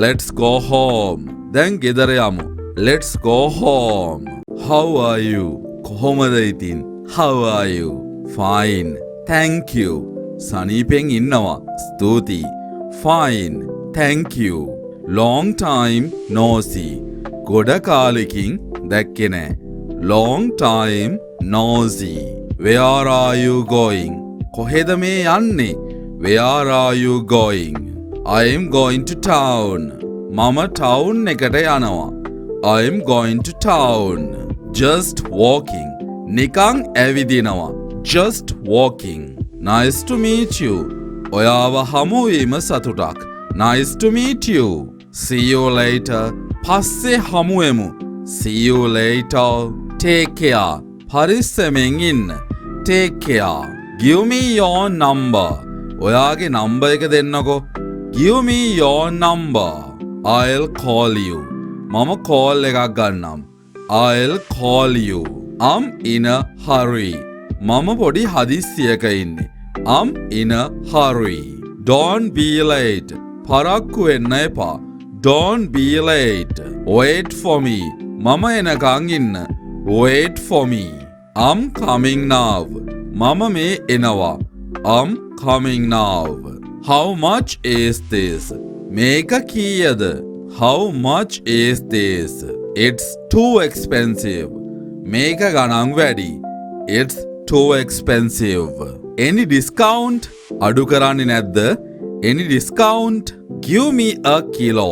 Let's go home. දැන් ගෙදර යමු. Let's go home. How are you? කොහොමද ඉතින්? How are you? Fine. Thank you. සනීපෙන් ඉන්නවා. ස්තුතියි. Fine. Thank you. Long time no see. ගොඩ කාලෙකින් දැක්කේ නෑ. Long time no see. Where are you going? කොහෙද මේ යන්නේ? Where are you going? I am going to town. මම town එකට යනවා. I am going to town. Just walking. නිකං ඇවිදිනවා. Just walking. Nice to meet you. ඔයාව හමුවීම සතුටක්. Nice to meet you. See you later. පස්සේ හමුවෙමු. See you later. Take care. පරිස්සමෙන් ඉන්න. Take care. Give me your number. ඔයාගේ number එක දෙන්නකෝ. Give me your number. I'll call you. මම call එකක් ගන්නම්. I'll call you. I'm in a hurry. මම පොඩි හදිස්සියක ඉන්නේ. I'm in a hurry. Don't be late. පරක්කු වෙන්න එපා. Don't be late. Wait for me. මම එනකං ඉන්න. Wait for me. I'm coming now. මම මේ එනවා. I'm coming now. How much is this? මේක කීයද? How much is this? It's too expensive. මේක ගණන් වැඩි. It's too expensive. Any discount? අඩු කරන්නේ නැද්ද? Any discount? Give me a kilo.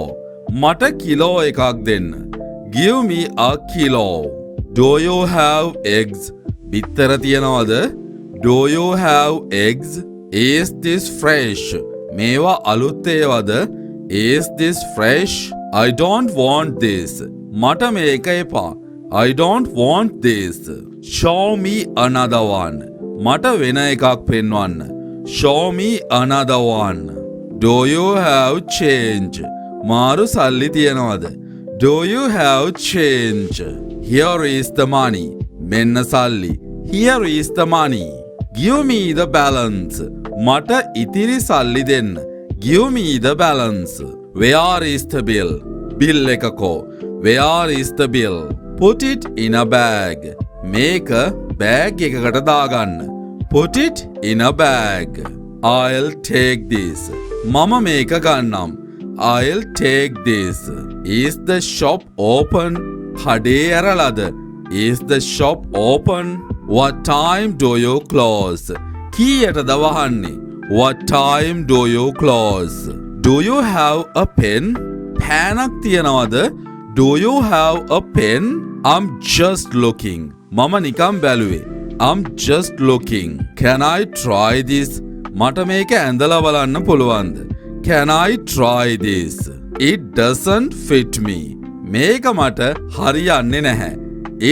මට කිලෝ එකක් දෙන්න. Give me a kilo. Do you have eggs? බිත්තර තියනවද? Do you have eggs? Is this fresh? මේවා අලුත් ඒවාද? Is this fresh? I don't want this. මට මේක එපා. I don't want this. Show me another one. මට වෙන එකක් පෙන්වන්න. Show me another one. Do you have change? මාරු සල්ලි තියනවද? Do you have change? Here is the money. මෙන්න සල්ලි. Here is the money. Give me the balance. මට ඉතිරි සල්ලි දෙන්න. Give me the balance. Where is the bill? Bill එකකෝ. Where is the bill? Put it in a bag. මේක bag එකකට දාගන්න. Put it in a bag. I'll take this. මම මේක ගන්නම්. I'll take this. Is the shop open? කඩේ ඇරලාද? Is the shop open? What time do you close? කීයටද වහන්නේ? What time do you close? Do you have a pen? පෑනක් තියනවද? Do you have a pen? I'm just looking. මම නිකම් බැලුවේ. I'm just looking. Can I try this? මට මේක ඇඳලා බලන්න පුළුවන්ද? Can I try this? It doesn't fit me. මේක මට හරියන්නේ නැහැ.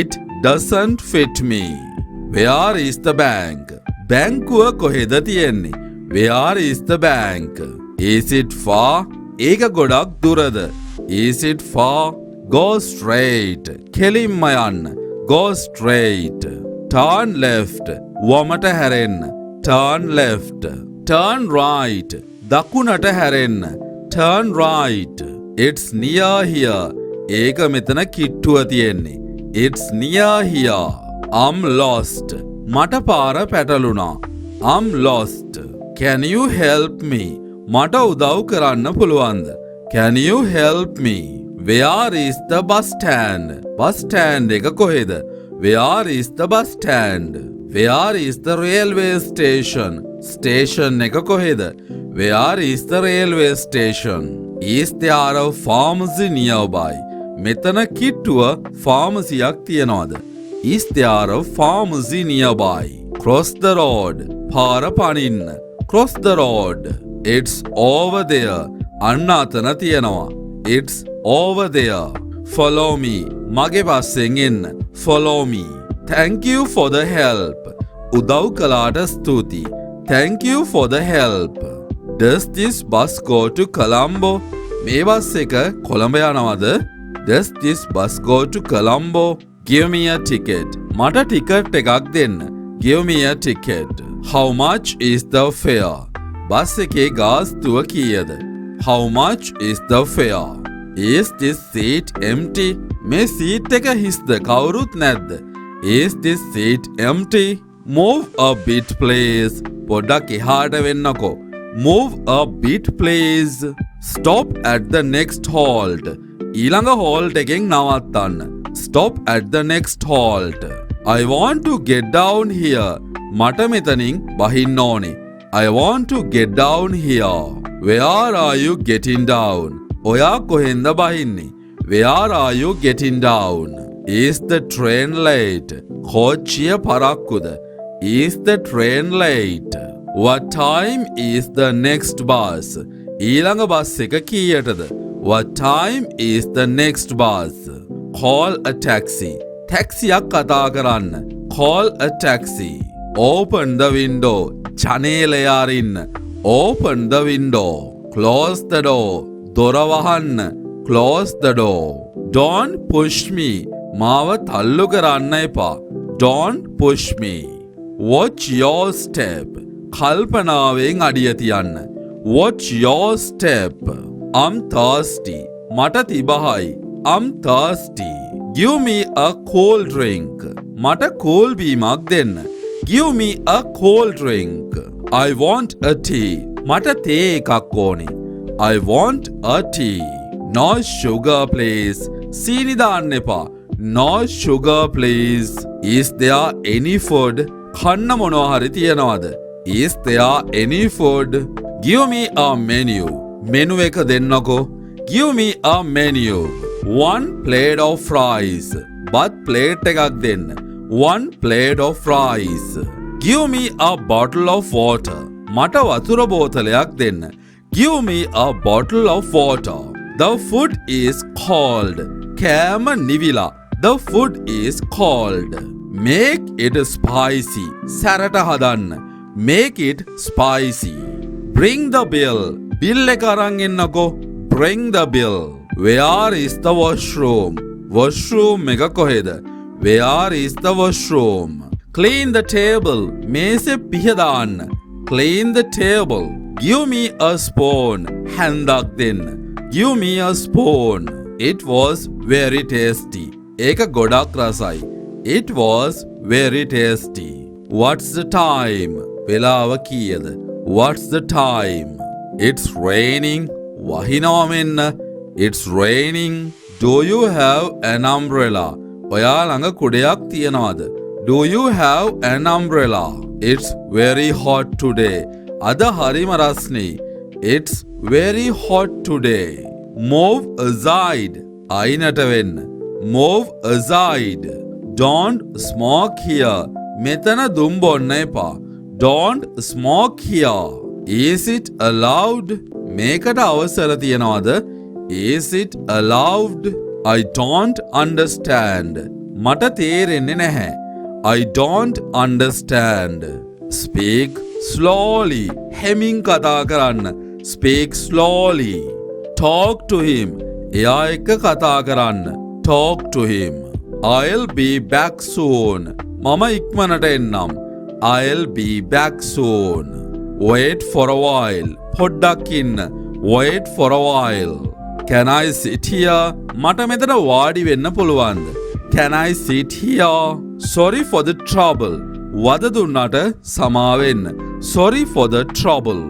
It doesn't fit me. Where is the bank? බැංකුව කොහෙද තියෙන්නේ? Where is the bank? Is it far? ඒක ගොඩක් දුරද? Is it far? Go straight. කෙලින්ම යන්න. Go straight. Turn left. වමට හැරෙන්න. Turn left. Turn right. දකුණට හැරෙන්න. Turn right. It's near here. ඒක මෙතන කිට්ටුව තියෙන්නේ. It's near here. I'm lost. මට පාර පැටලුණා. I'm lost. Can you help me? මට උදව් කරන්න පුළුවන්ද? Can you help me? Where is the bus stand? Bus stand එක කොහෙද? Where is the bus stand? Where is the railway station? Station එක කොහෙද? Where is the railway station? Is there a pharmacy nearby? මෙතන කිට්ටුව ෆාමසියක් තියනවද? Is there a pharmacy nearby? Cross the road. පාර පනින්න. Cross the road. It's over there. අන්න අතන තියනවා. It's over there. Follow me. මගේ පස්සෙන් එන්න. Follow me. Thank you for the help. උදව් කළාට ස්තුතියි. Thank you for the help. Does this bus go to Colombo? මේ බස් එක කොළඹ යනවද? Does this bus go to Colombo? Give me a ticket. මට ටිකට් එකක් දෙන්න. Give me a ticket. How much is the fare? Bus එකේ ගාස්තුව කීයද? How much is the fare? Is this seat empty? මේ seat එක හිස්ද? කවුරුත් නැද්ද? Is this seat empty? Move a bit please. පොඩ්ඩක් එහාට වෙන්නකෝ. Move a bit please. Stop at the next halt. ඊළඟ halt එකෙන් නවත්තන්න. Stop at the next halt. I want to get down here. මට මෙතනින් බහින්න ඕනේ. I want to get down here. Where are you getting down? ඔයා කොහෙන්ද බහින්නේ? Where are you getting down? Is the train late? කෝච්චිය පරක්කුද? Is the train late? What time is the next bus? ඊළඟ bus එක කීයටද? What time is the next bus? Call a taxi. ටැක්සියක් කතා කරන්න. Call a taxi. Open the window. ජනේලය අරින්න. Open the window. Close the door. දොර වහන්න. Close the door. Don't push me. මාව තල්ලු කරන්න එපා. Don't push me. Watch your step. කල්පනාවෙන් අඩිය තියන්න. Watch your step. I'm thirsty. මට තිබහයි. I'm thirsty. Give me a cold drink. මට cool බීමක් දෙන්න. Give me a cold drink. I want a tea. මට තේ එකක් ඕනේ. I want a tea. No sugar please. සීනි දාන්න එපා. No sugar please. Is there any food? කන්න මොනවා හරි තියනවද? Is there any food? Give me a menu. Menu එක දෙන්නකෝ. Give me a menu. One plate of fries. බත් ප්ලේට් එකක් දෙන්න. One plate of fries. Give me a bottle of water. මට වතුර බෝතලයක් දෙන්න. Give me a bottle of water. The food is cold. කෑම නිවිලා. The food is cold. Make it spicy. සැරට හදන්න. Make it spicy. Bring the bill. Bill එක අරන් එන්නකෝ. Bring the bill. Where is the washroom? Washroom එක කොහෙද? Where is the washroom? Clean the table. මේසෙ පිහදාන්න. Clean the table. Give me a spoon. හැන්දක් දෙන්න. Give me a spoon. It was very tasty. ඒක ගොඩක් රසයි. It was very tasty. What's the time? වෙලාව කීයද? What's the time? It's raining. වහිනවා මෙන්න. It's raining. Do you have an umbrella? ඔයා ළඟ කුඩයක් තියනවද? Do you have an umbrella? It's very hot today. අද හරිම රස්නේ. It's very hot today. Move aside. අයිනට වෙන්න. Move aside. Don't smoke here. මෙතන දුම් බොන්න එපා. Don't smoke here. Is it allowed? මේකට අවසර තියනවද? Is it allowed? I don't understand. මට තේරෙන්නේ නැහැ. I don't understand. Speak slowly. හෙමින් කතා කරන්න. Speak slowly. Talk to him. එයා එක්ක කතා කරන්න. Talk to him. I'll be back soon. මම ඉක්මනට එන්නම්. I'll be back soon. Wait for a while. පොඩ්ඩක් ඉන්න. Wait for a while. Can I sit here? මට මෙතන වාඩි වෙන්න පුළුවන්ද? Can I sit here? Sorry for the trouble. වද දුන්නට සමාවෙන්න. Sorry for the trouble.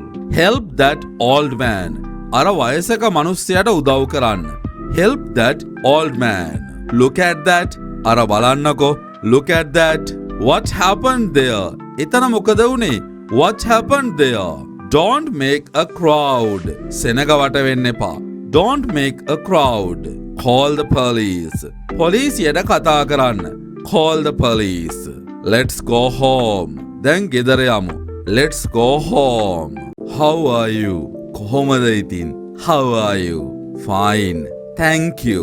Help that old man. අර වයසක මිනිස්සයාට උදව් කරන්න. Help that old man. Look at that. අර බලන්නකෝ. Look at that. What happened there? එතන මොකද වුනේ? What happened there? Don't make a crowd. සෙනග වට වෙන්න එපා. Don't make a crowd. Call the police. පොලිසියට කතා කරන්න. Call the police. Let's go home. දැන් ගෙදර යමු. Let's go home. How are you? කොහොමද ඉතින්? How are you? Fine. Thank you.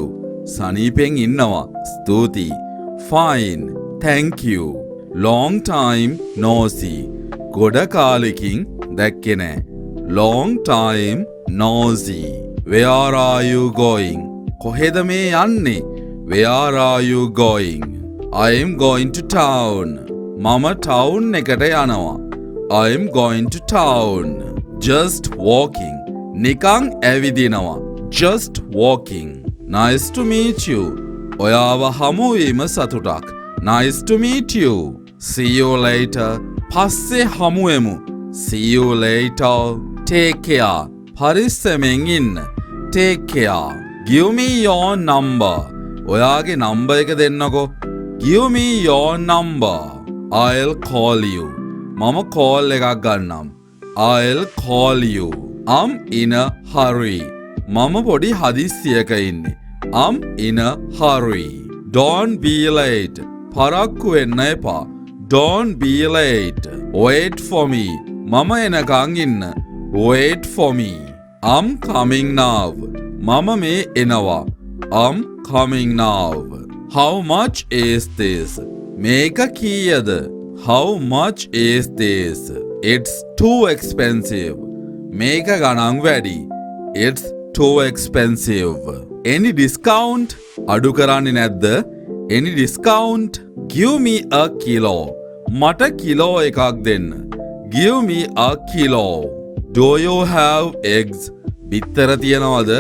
සනීපෙන් ඉන්නවා. ස්තුතියි. Fine. Thank you. Long time no see. ගොඩ කාලෙකින් දැක්කේ නෑ. Long time no see. Where are you going? කොහෙද මේ යන්නේ? Where are you going? I am going to town. මම town එකට යනවා. I am going to town. Just walking. නිකං ඇවිදිනවා. Just walking. Nice to meet you. ඔයාව හමුවීම සතුටක්. Nice to meet you. See you later. පස්සේ හමුවෙමු. See you later. Take care. පරිස්සමෙන් ඉන්න. Take care. Give me your number. ඔයාගේ number එක දෙන්නකෝ. Give me your number. I'll call you. මම call එකක් ගන්නම්. I'll call you. I'm in a hurry. මම පොඩි හදිස්සියක ඉන්නේ. I'm in a hurry. Don't be late. පරක්කු වෙන්න එපා. Don't be late. Wait for me. මම එනකන් ඉන්න. Wait for me. I'm coming now. මම මේ එනවා. I'm coming now. How much is this? මේක කීයද? How much is this? It's too expensive. මේක ගණන් වැඩි. It's too expensive. Any discount? අඩු කරන්නේ නැද්ද? Any discount? Give me a kilo. මට කිලෝ එකක් දෙන්න. Give me a kilo. Do you have eggs? බිත්තර තියනවද?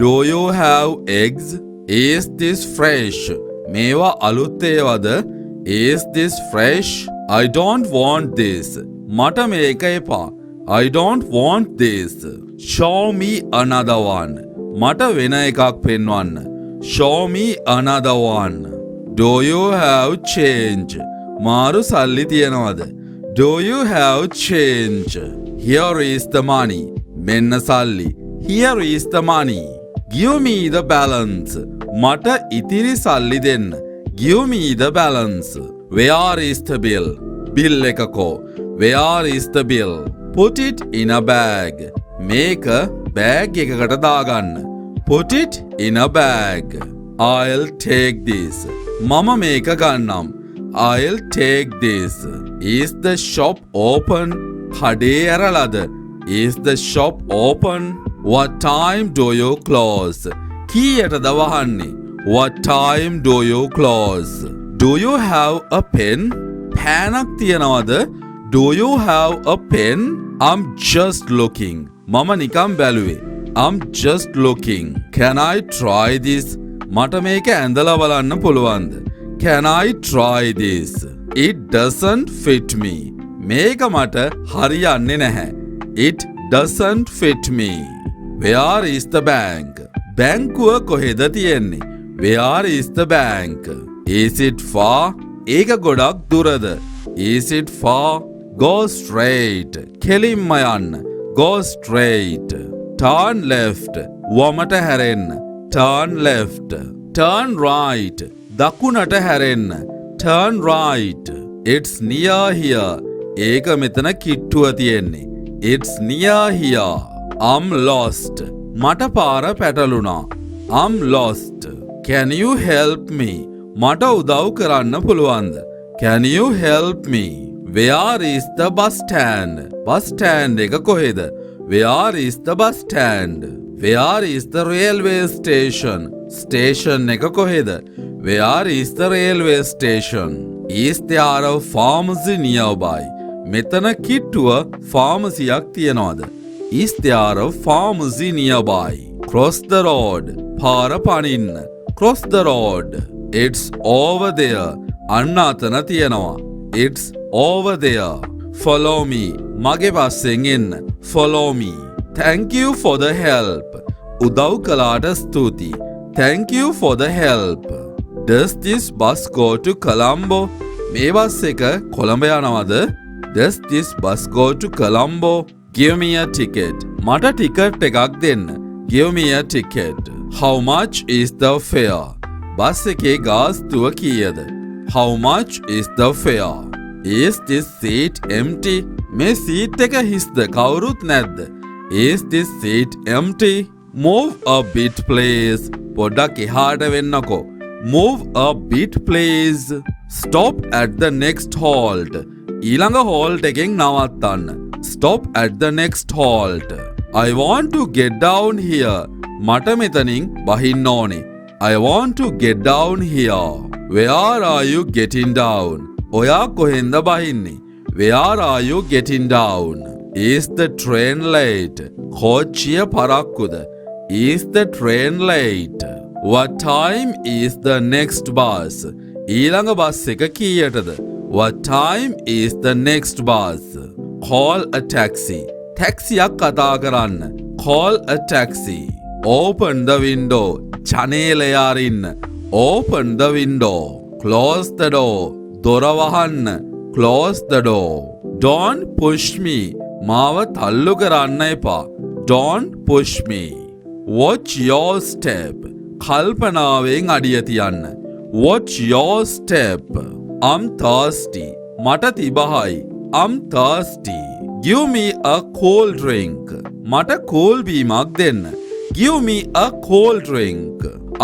Do you have eggs? Is this fresh? මේවා අලුත් ඒවාද? Is this fresh? I don't want this. මට මේක එපා. I don't want this. Show me another one. මට වෙන එකක් පෙන්වන්න. Show me another one. Do you have change? මාරු සල්ලි තියනවද? Do you have change? Here is the money. මෙන්න සල්ලි. Here is the money. Give me the balance. මට ඉතිරි සල්ලි දෙන්න. Give me the balance. Where is the bill? Bill එකකෝ. Where is the bill? Put it in a bag. මේක bag එකකට දාගන්න. Put it in a bag. I'll take this. මම මේක ගන්නම්. I'll take this. Is the shop open? කඩේ ඇරලාද? Is the shop open? What time do you close? කීයටද වහන්නේ? What time do you close? Do you have a pen? පෑනක් තියනවද? Do you have a pen? I'm just looking. මම නිකම් බැලුවේ. I'm just looking. Can I try this? මට මේක ඇඳලා බලන්න පුළුවන්ද? Can I try this? It doesn't fit me. මේක මට හරියන්නේ නැහැ. It doesn't fit me. Where is the bank? බැංකුව කොහෙද තියෙන්නේ? Where is the bank? Is it far? ඒක ගොඩක් දුරද? Is it far? Go straight. කෙලින්ම යන්න. Go straight. Turn left. වමට හැරෙන්න. Turn left. Turn right. දකුණට හැරෙන්න. Turn right. It's near here. ඒක මෙතන කිට්ටුව තියෙන්නේ. It's near here. I'm lost. මට පාර පැටලුණා. I'm lost. Can you help me? මට උදව් කරන්න පුළුවන්ද? Can you help me? Where is the bus stand? Bus stand එක කොහෙද? Where is the bus stand? Where is the railway station? Station එක කොහෙද? Where is the railway station? Is there a pharmacy nearby? මෙතන කිට්ටුව ෆාමසියක් තියනවද? Is there a pharmacy nearby? Cross the road. පාර පනින්න. Cross the road. It's over there. අන්න අතන තියනවා. It's over there. Follow me. මගේ පස්සෙන් එන්න. Follow me. Thank you for the help. උදව් කළාට ස්තුතියි. Thank you for the help. Does this bus go to Colombo? මේ බස් එක කොළඹ යනවද? Does this bus go to Colombo? Give me a ticket. මට ටිකට් එකක් දෙන්න. Give me a ticket. How much is the fare? Bus එකේ ගාස්තුව කීයද? How much is the fare? Is this seat empty? මේ seat එක හිස්ද? කවුරුත් නැද්ද? Is this seat empty? Move a bit please. පොඩ්ඩක් එහාට වෙන්නකෝ. Move a bit please. Stop at the next halt. ඊළඟ halt එකෙන් නවත්තන්න. Stop at the next halt. I want to get down here. මට මෙතනින් බහින්න ඕනේ. I want to get down here. Where are you getting down? ඔයා කොහෙන්ද බහින්නේ? Where are you getting down? Is the train late? කෝච්චිය පරක්කුද? Is the train late? What time is the next bus? ඊළඟ bus එක කීයටද? What time is the next bus? Call a taxi. ටැක්සියක් කතා කරන්න. Call a taxi. Open the window. ජනේලය අරින්න. Open the window. Close the door. දොර වහන්න. Close the door. Don't push me. මාව තල්ලු කරන්න එපා. Don't push me. Watch your step. කල්පනාවෙන් අඩිය තියන්න. Watch your step. I'm thirsty. මට තිබහයි. I'm thirsty. Give me a cold drink. මට cool බීමක් දෙන්න. Give me a cold drink.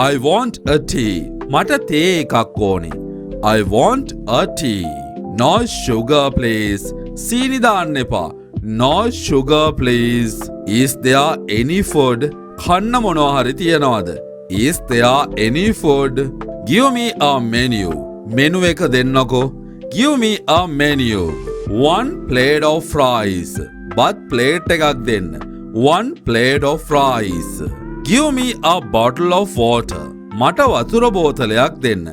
I want a tea. මට තේ එකක් ඕනේ. I want a tea. No sugar please. සීනි දාන්න එපා. No sugar please. Is there any food? කන්න මොනවා හරි තියනවද? Is there any food? Give me a menu. Menu එක දෙන්නකෝ. Give me a menu. One plate of fries. බත් ප්ලේට් එකක් දෙන්න. One plate of fries. Give me a bottle of water. මට වතුර බෝතලයක් දෙන්න.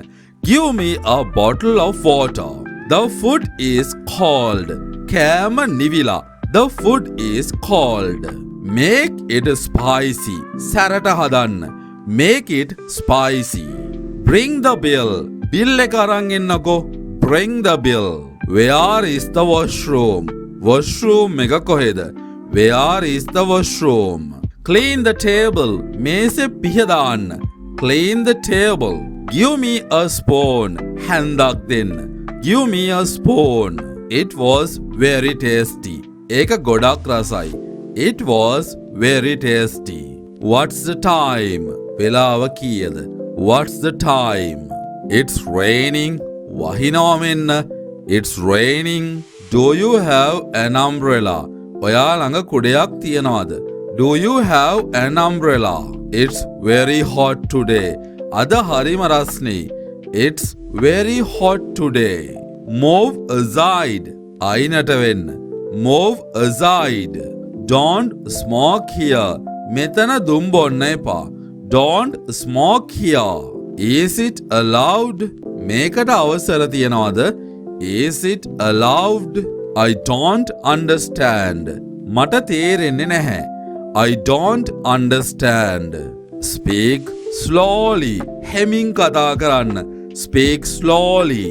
Give me a bottle of water. The food is cold. කෑම නිවිලා. The food is cold. Make it spicy. සැරට හදන්න. Make it spicy. Bring the bill. Bill එක අරන් එන්නකෝ. Bring the bill. Where is the washroom? Washroom එක කොහෙද? Where is the washroom? Clean the table. මේසෙ පිහදාන්න. Clean the table. Give me a spoon. හැන්දක් දෙන්න. Give me a spoon. It was very tasty. ඒක ගොඩක් රසයි. It was very tasty. What's the time? වෙලාව කීයද? What's the time? It's raining. වහිනවා මෙන්න. It's raining. Do you have an umbrella? ඔයා ළඟ කුඩයක් තියනවද? Do you have an umbrella? It's very hot today. අද හරිම රස්නේ. It's very hot today. Move aside. අයිනට වෙන්න. Move aside. Don't smoke here. මෙතන දුම් බොන්න එපා. Don't smoke here. Is it allowed? මේකට අවසර තියනවද? Is it allowed? I don't understand. මට තේරෙන්නේ නැහැ. I don't understand. Speak slowly. හෙමින් කතා කරන්න. Speak slowly.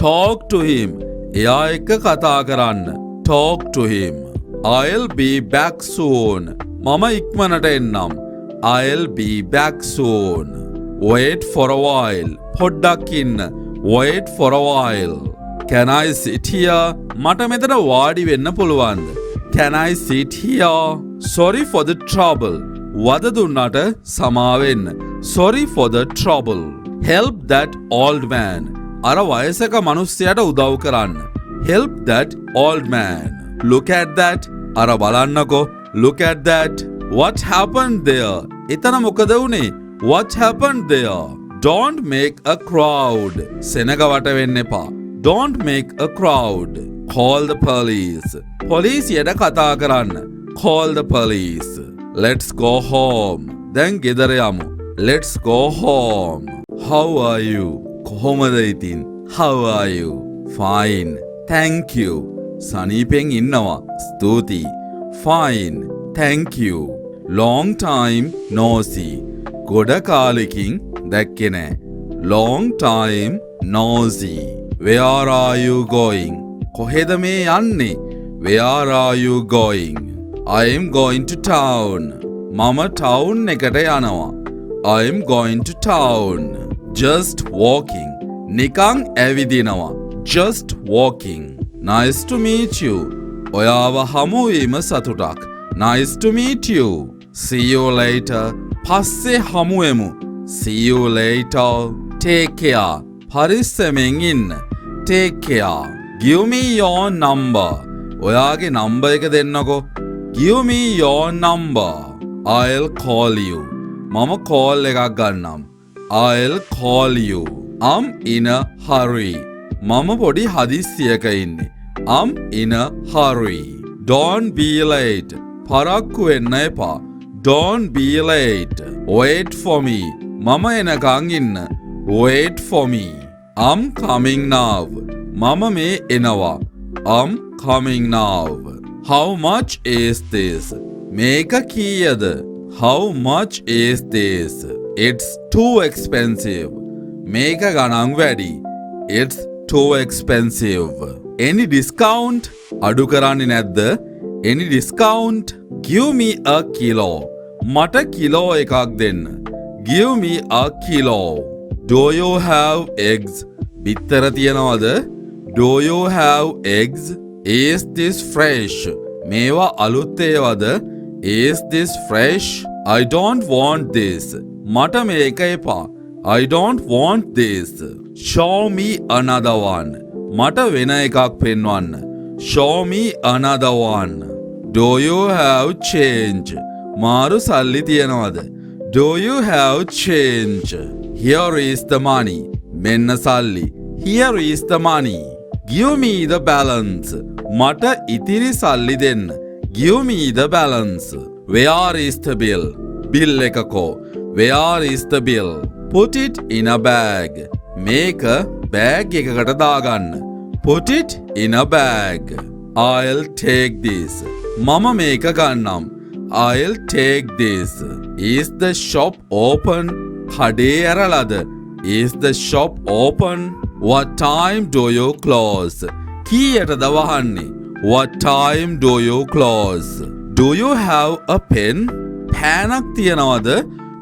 Talk to him. එයා එක්ක කතා කරන්න. Talk to him. I'll be back soon. මම ඉක්මනට එන්නම්. I'll be back soon. Wait for a while. පොඩ්ඩක් ඉන්න. Wait for a while. Can I sit here? මට මෙතන වාඩි වෙන්න පුළුවන්ද? Can I sit here? Sorry for the trouble. වද දුන්නට සමාවෙන්න. Sorry for the trouble. Help that old man. අර වයසක මිනිස්සයාට උදව් කරන්න. Help that old man. Look at that. අර බලන්නකෝ. Look at that. What happened there? එතන මොකද වුනේ? What happened there? Don't make a crowd. සෙනග වට වෙන්න එපා. Don't make a crowd. Call the police. පොලිසියට කතා කරන්න. Call the police. Let's go home. දැන් ගෙදර යමු. Let's go home. How are you? කොහොමද ඉතින්? How are you? Fine. Thank you. සනීපෙන් ඉන්නවා. ස්තුතියි. Fine. Thank you. Long time no see. ගොඩ කාලෙකින් දැක්කේ නෑ. Long time no see. Where are you going? කොහෙද මේ යන්නේ? Where are you going? I am going to town. මම town එකට යනවා. I am going to town. Just walking. නිකං ඇවිදිනවා. Just walking. Nice to meet you. ඔයාව හමුවීම සතුටක්. Nice to meet you. See you later. පස්සේ හමුවෙමු. See you later. Take care. පරිස්සමෙන් ඉන්න. Take care. Give me your number. ඔයාගේ number එක දෙන්නකෝ. Give me your number. I'll call you. මම call එකක් ගන්නම්. I'll call you. I'm in a hurry. මම පොඩි හදිස්සියක ඉන්නේ. I'm in a hurry. Don't be late. පරක්කු වෙන්න එපා. Don't be late. Wait for me. මම එනකං ඉන්න. Wait for me. I'm coming now. මම මේ එනවා. I'm coming now. How much is this? මේක කීයද? How much is this? It's too expensive. මේක ගණන් වැඩි. It's too expensive. Any discount? අඩු කරන්නේ නැද්ද? Any discount? Give me a kilo. මට කිලෝ එකක් දෙන්න. Give me a kilo. Do you have eggs? බිත්තර තියනවද? Do you have eggs? Is this fresh? මේවා අලුත් ඒවාද? Is this fresh? I don't want this. මට මේක එපා. I don't want this. Show me another one. මට වෙන එකක් පෙන්වන්න. Show me another one. Do you have change? මාරු සල්ලි තියනවද? Do you have change? Here is the money. මෙන්න සල්ලි. Here is the money. Give me the balance. මට ඉතිරි සල්ලි දෙන්න. Give me the balance. Where is the bill? Bill එකකෝ. Where is the bill? Put it in a bag. මේක bag එකකට දාගන්න. Put it in a bag. I'll take this. මම මේක ගන්නම්. I'll take this. Is the shop open? කඩේ ඇරලාද? Is the shop open? What time do you close? කීයටද වහන්නේ? What time do you close? Do you have a pen? පෑනක් තියනවද?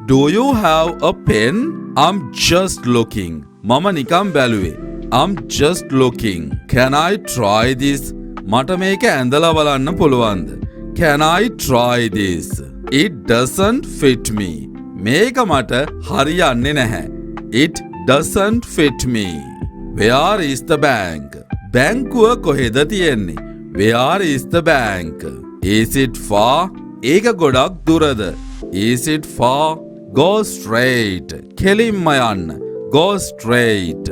Do you have a pen? I'm just looking. මම නිකම් බැලුවේ. I'm just looking. Can I try this? මට මේක ඇඳලා බලන්න පුළුවන්ද? Can I try this? It doesn't fit me. මේක මට හරියන්නේ නැහැ. It doesn't fit me. Where is the bank? බැංකුව කොහෙද තියෙන්නේ? Where is the bank? Is it far? ඒක ගොඩක් දුරද? Is it far? Go straight. කෙලින්ම යන්න. Go straight.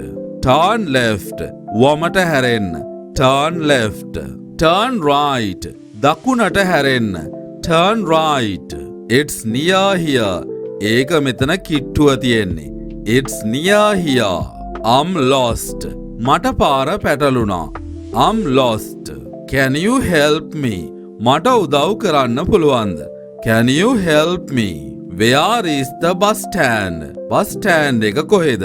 Turn left. වමට හැරෙන්න. Turn left. Turn right. දකුණට හැරෙන්න. Turn right. It's near here. ඒක මෙතන කිට්ටුව තියෙන්නේ. It's near here. I'm lost. මට පාර පැටලුණා. I'm lost. Can you help me? මට උදව් කරන්න පුළුවන්ද? Can you help me? Where is the bus stand? Bus stand එක කොහෙද?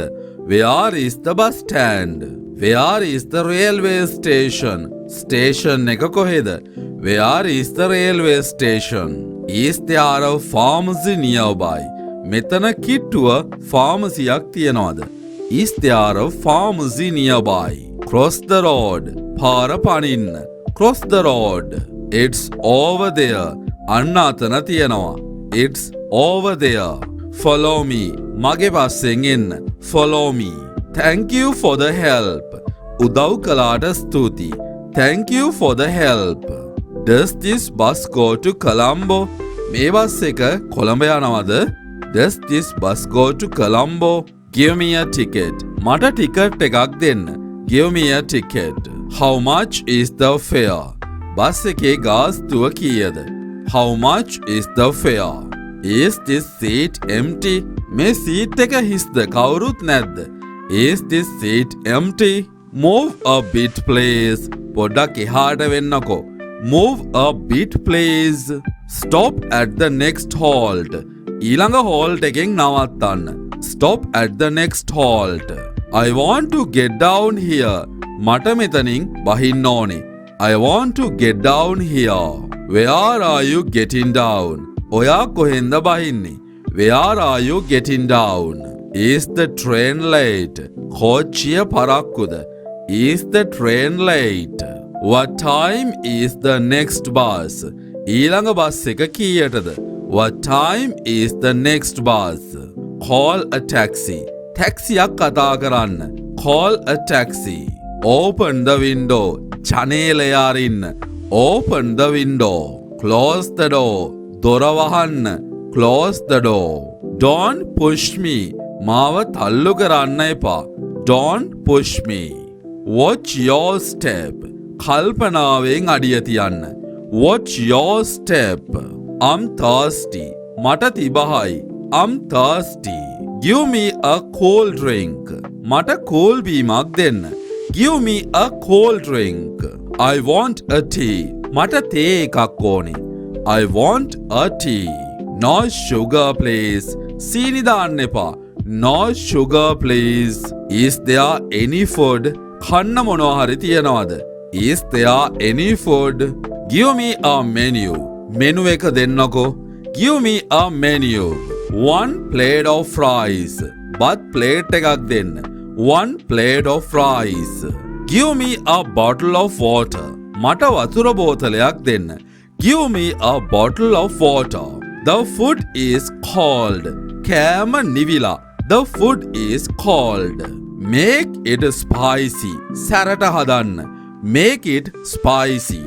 Where is the bus stand? Where is the railway station? Station එක කොහෙද? Where is the railway station? Is there a pharmacy nearby? මෙතන කිට්ටුව ෆාමසියක් තියනවද? Is there a pharmacy nearby? Cross the road. පාර පනින්න. Cross the road. It's over there. අන්න අතන තියනවා. It's over there. Follow me. මගේ පස්සෙන් එන්න. Follow me. Thank you for the help. උදව් කළාට ස්තුතියි. Thank you for the help. Does this bus go to Colombo? මේ බස් එක කොළඹ යනවද? Does this bus go to Colombo? Give me a ticket. මට ටිකට් එකක් දෙන්න. Give me a ticket. How much is the fare? Bus එකේ ගාස්තුව කීයද? How much is the fare? Is this seat empty? මේ seat එක හිස්ද? කවුරුත් නැද්ද? Is this seat empty? Move a bit please. පොඩ්ඩක් එහාට වෙන්නකෝ. Move a bit please. Stop at the next halt. ඊළඟ halt එකෙන් නවත්තන්න. Stop at the next halt. I want to get down here. මට මෙතනින් බහින්න ඕනේ. I want to get down here. Where are you getting down? ඔයා කොහෙන්ද බහින්නේ? Where are you getting down? Is the train late? කෝච්චිය පරක්කුද? Is the train late? What time is the next bus? ඊළඟ bus එක කීයටද? What time is the next bus? Call a taxi. ටැක්සියක් කතා කරන්න. Call a taxi. Open the window. ජනේලය අරින්න. Open the window. Close the door. දොර වහන්න. Close the door. Don't push me. මාව තල්ලු කරන්න එපා. Don't push me. Watch your step. කල්පනාවෙන් අඩිය තියන්න. Watch your step. I'm thirsty. මට තිබහයි. I'm thirsty. Give me a cold drink. මට කෝල් බීමක් දෙන්න. Give me a cold drink. I want a tea. මට තේ එකක් ඕනේ. I want a tea. No sugar please. සීනි දාන්න එපා. No sugar please. Is there any food? කන්න මොනවා හරි තියනවද? Is there any food? Give me a menu. Menu එක දෙන්නකෝ. Give me a menu. One plate of fries. බත් plate එකක් දෙන්න. One plate of fries. Give me a bottle of water. මට වතුර බෝතලයක් දෙන්න. Give me a bottle of water. The food is cold. කෑම නිවිලා. The food is cold. Make it spicy. සැරට හදන්න. Make it spicy.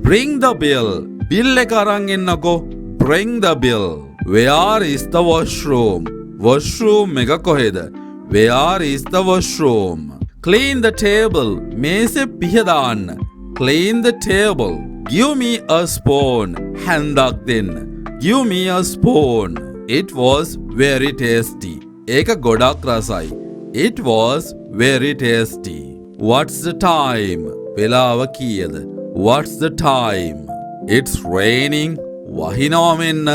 Bring the bill. Bill එක අරන් එන්නකෝ. Bring the bill. Where is the washroom? Washroom එක කොහෙද? Where is the washroom? Clean the table. මේසෙ පිහදාන්න. Clean the table. Give me a spoon. හැන්දක් දෙන්න. Give me a spoon. It was very tasty. ඒක ගොඩක් රසයි. It was very tasty. What's the time? වෙලාව කීයද? What's the time? It's raining. වහිනවා මෙන්න.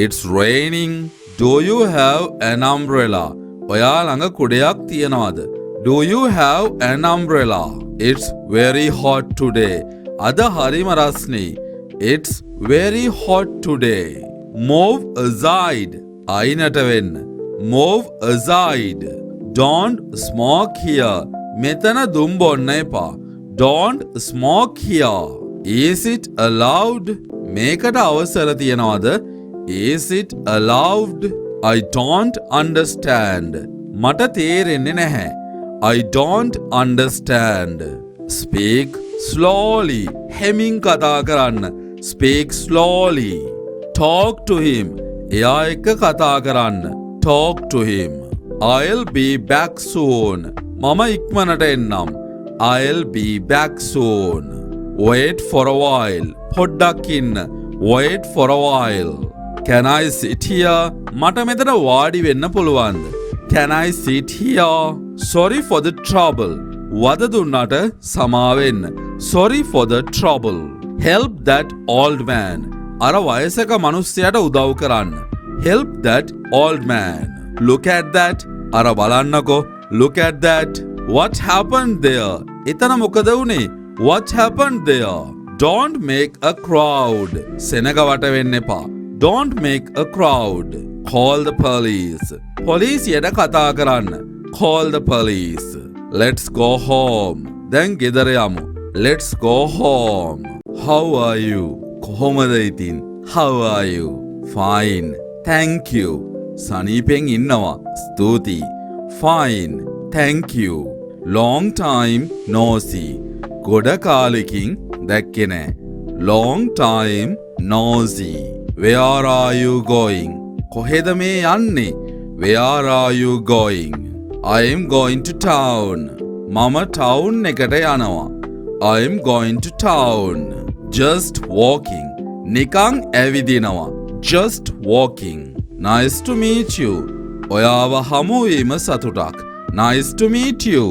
It's raining. Do you have an umbrella? ඔයා ළඟ කුඩයක් තියනවද? Do you have an umbrella? It's very hot today. අද හරිම රස්නේ. It's very hot today. Move aside. අයිනට වෙන්න. Move aside. Don't smoke here. මෙතන දුම් බොන්න එපා. Don't smoke here. Is it allowed? මේකට අවසර තියනවද? Is it allowed? I don't understand. මට තේරෙන්නේ නැහැ. I don't understand. Speak slowly. හෙමින් කතා කරන්න. Speak slowly. Talk to him. එයා එක්ක කතා කරන්න. Talk to him. I'll be back soon. මම ඉක්මනට එන්නම්. I'll be back soon. Wait for a while. පොඩ්ඩක් ඉන්න. Wait for a while. Can I sit here? මට මෙතන වාඩි වෙන්න පුළුවන්ද? Can I sit here? Sorry for the trouble. වද දුන්නට සමාවෙන්න. Sorry for the trouble. Help that old man. අර වයසක මිනිස්සයාට උදව් කරන්න. Help that old man. Look at that. අර බලන්නකෝ. Look at that. What happened there? එතන මොකද වුනේ? What happened there? Don't make a crowd. සෙනග වට වෙන්න එපා. Don't make a crowd. Call the police. පොලිසියට කතා කරන්න. Call the police. Let's go home. දැන් ගෙදර යමු. Let's go home. How are you? කොහොමද ඉතින්? How are you? Fine. Thank you. සනීපෙන් ඉන්නවා. ස්තුතියි. Fine. Thank you. Long time no see. ගොඩ කාලෙකින් දැක්කේ නෑ. Long time no see. Where are you going? කොහෙද මේ යන්නේ? Where are you going? I am going to town. මම town එකට යනවා. I am going to town. Just walking. නිකං ඇවිදිනවා. Just walking. Nice to meet you. ඔයාව හමුවීම සතුටක්. Nice to meet you.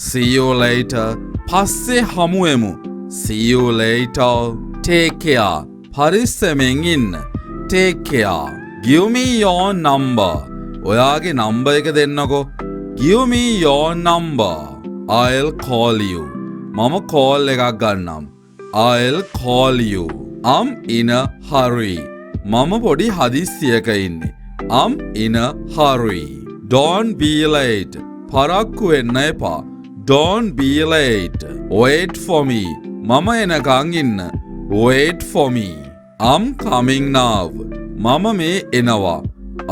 See you later. පස්සේ හමුවෙමු. See you later. Take care. පරිස්සමෙන් ඉන්න. Take care. Give me your number. ඔයාගේ number එක දෙන්නකෝ. Give me your number. I'll call you. මම call එකක් ගන්නම්. I'll call you. I'm in a hurry. මම පොඩි හදිස්සියක ඉන්නේ. I'm in a hurry. Don't be late. පරක්කු වෙන්න එපා. Don't be late. Wait for me. මම එනකන් ඉන්න. Wait for me. I'm coming now. මම මේ එනවා.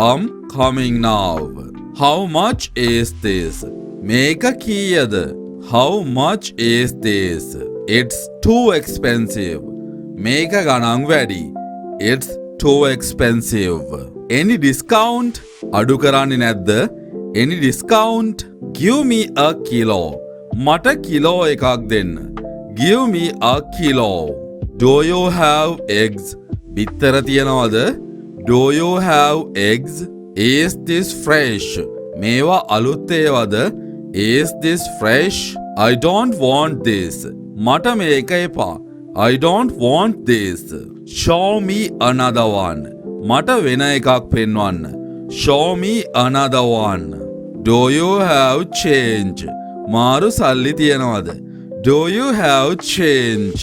I'm coming now. How much is this? මේක කීයද? How much is this? It's too expensive. මේක ගණන් වැඩි. It's too expensive. Any discount? අඩු කරන්නේ නැද්ද? Any discount? Give me a kilo. මට කිලෝ එකක් දෙන්න. Give me a kilo. Do you have eggs? බිත්තර තියනවද? Do you have eggs? Is this fresh? මේවා අලුත් ඒවාද? Is this fresh? I don't want this. මට මේක එපා. I don't want this. Show me another one. මට වෙන එකක් පෙන්වන්න. Show me another one. Do you have change? මාරු සල්ලි තියනවද? Do you have change?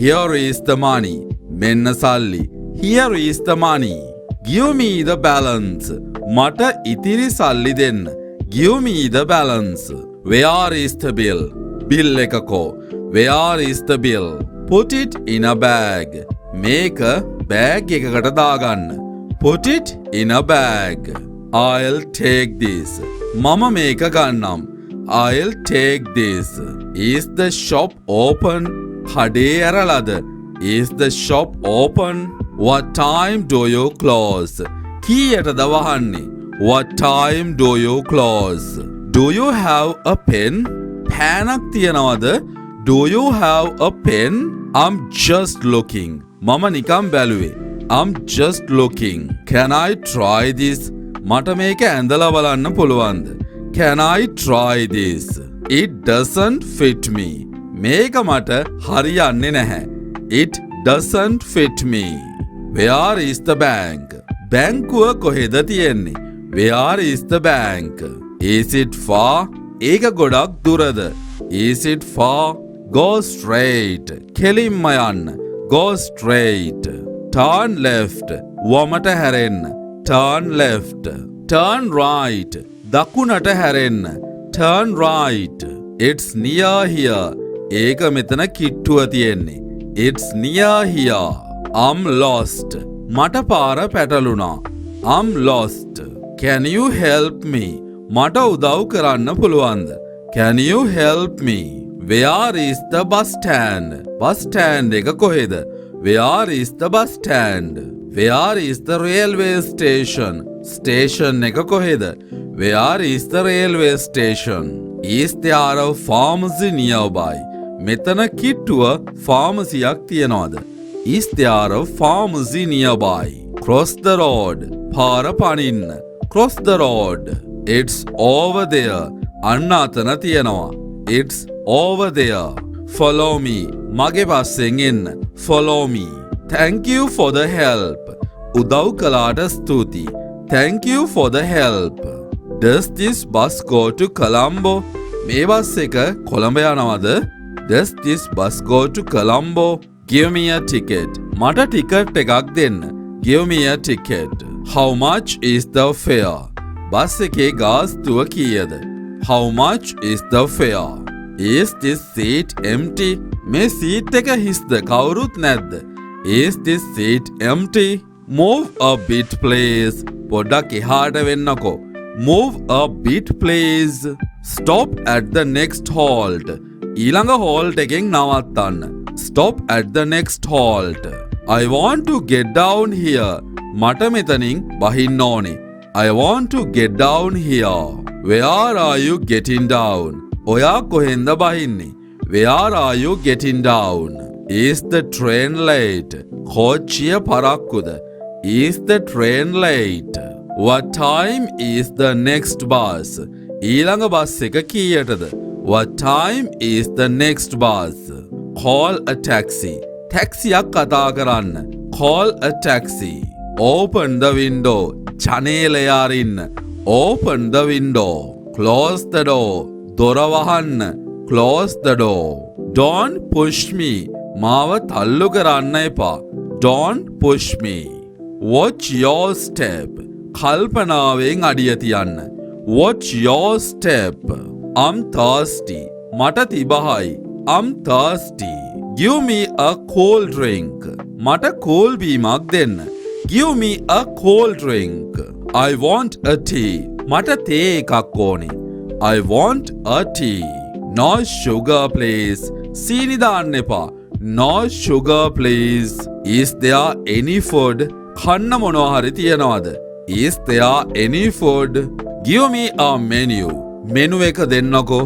Here is the money. මෙන්න සල්ලි. Here is the money. Give me the balance. මට ඉතිරි සල්ලි දෙන්න. Give me the balance. Where is the bill? Bill එකකෝ. Where is the bill? Put it in a bag. මේක bag එකකට දාගන්න. Put it in a bag. I'll take this. මම මේක ගන්නම්. I'll take this. Is the shop open? කඩේ ඇරලාද? Is the shop open? What time do you close? කීයටද වහන්නේ? What time do you close? Do you have a pen? පෑනක් තියනවද? Do you have a pen? I'm just looking. මම නිකම් බැලුවේ. I'm just looking. Can I try this? මට මේක ඇඳලා බලන්න පුළුවන්ද? Can I try this? It doesn't fit me. මේක මට හරියන්නේ නැහැ. It doesn't fit me. Where is the bank? බැංකුව කොහෙද තියෙන්නේ? Where is the bank? Is it far? ඒක ගොඩක් දුරද? Is it far? Go straight. කෙලින්ම යන්න. Go straight. Turn left. වමට හැරෙන්න. Turn left. Turn right. දකුණට හැරෙන්න. Turn right. It's near here. ඒක මෙතන කිට්ටුව තියෙන්නේ. It's near here. I'm lost. මට පාර පැටලුණා. I'm lost. Can you help me? මට උදව් කරන්න පුළුවන්ද? Can you help me? Where is the bus stand? Bus stand එක කොහෙද? Where is the bus stand? Where is the railway station? Station එක කොහෙද? Where is the railway station? Is there a pharmacy nearby? මෙතන කිට්ටුව ෆාමසියක් තියනවද? Is there a pharmacy nearby? Cross the road. පාර පනින්න. Cross the road. It's over there. අන්න අතන තියනවා. It's over there. Follow me. මගේ පස්සෙන් එන්න. Follow me. Thank you for the help. උදව් කළාට ස්තුතියි. Thank you for the help. Does this bus go to Colombo? මේ බස් එක කොළඹ යනවද? Does this bus go to Colombo? Give me a ticket. මට ටිකට් එකක් දෙන්න. Give me a ticket. How much is the fare? Bus එකේ ගාස්තුව කීයද? How much is the fare? Is this seat empty? මේ seat එක හිස්ද? කවුරුත් නැද්ද? Is this seat empty? Move a bit please. පොඩ්ඩක් එහාට වෙන්නකෝ. Move a bit please. Stop at the next halt. ඊළඟ halt එකෙන් නවත්තන්න. Stop at the next halt. I want to get down here. මට මෙතනින් බහින්න ඕනේ. I want to get down here. Where are you getting down? ඔයා කොහෙන්ද බහින්නේ? Where are you getting down? Is the train late? කෝච්චිය පරක්කුද? Is the train late? What time is the next bus? ඊළඟ bus එක කීයටද? What time is the next bus? Call a taxi. ටැක්සියක් කතා කරන්න. Call a taxi. Open the window. ජනේලය අරින්න. Open the window. Close the door. දොර වහන්න. Close the door. Don't push me. මාව තල්ලු කරන්න එපා. Don't push me. Watch your step. කල්පනාවෙන් අඩිය තියන්න. Watch your step. I'm thirsty. මට තිබහයි. I'm thirsty. Give me a cold drink. මට කෝල් බීමක් දෙන්න. Give me a cold drink. I want a tea. මට තේ එකක් ඕනේ. I want a tea. No sugar please. සීනි දාන්න එපා. No sugar please. Is there any food? කන්න මොනවා හරි තියනවද? Is there any food? Give me a menu. Menu එක දෙන්නකෝ.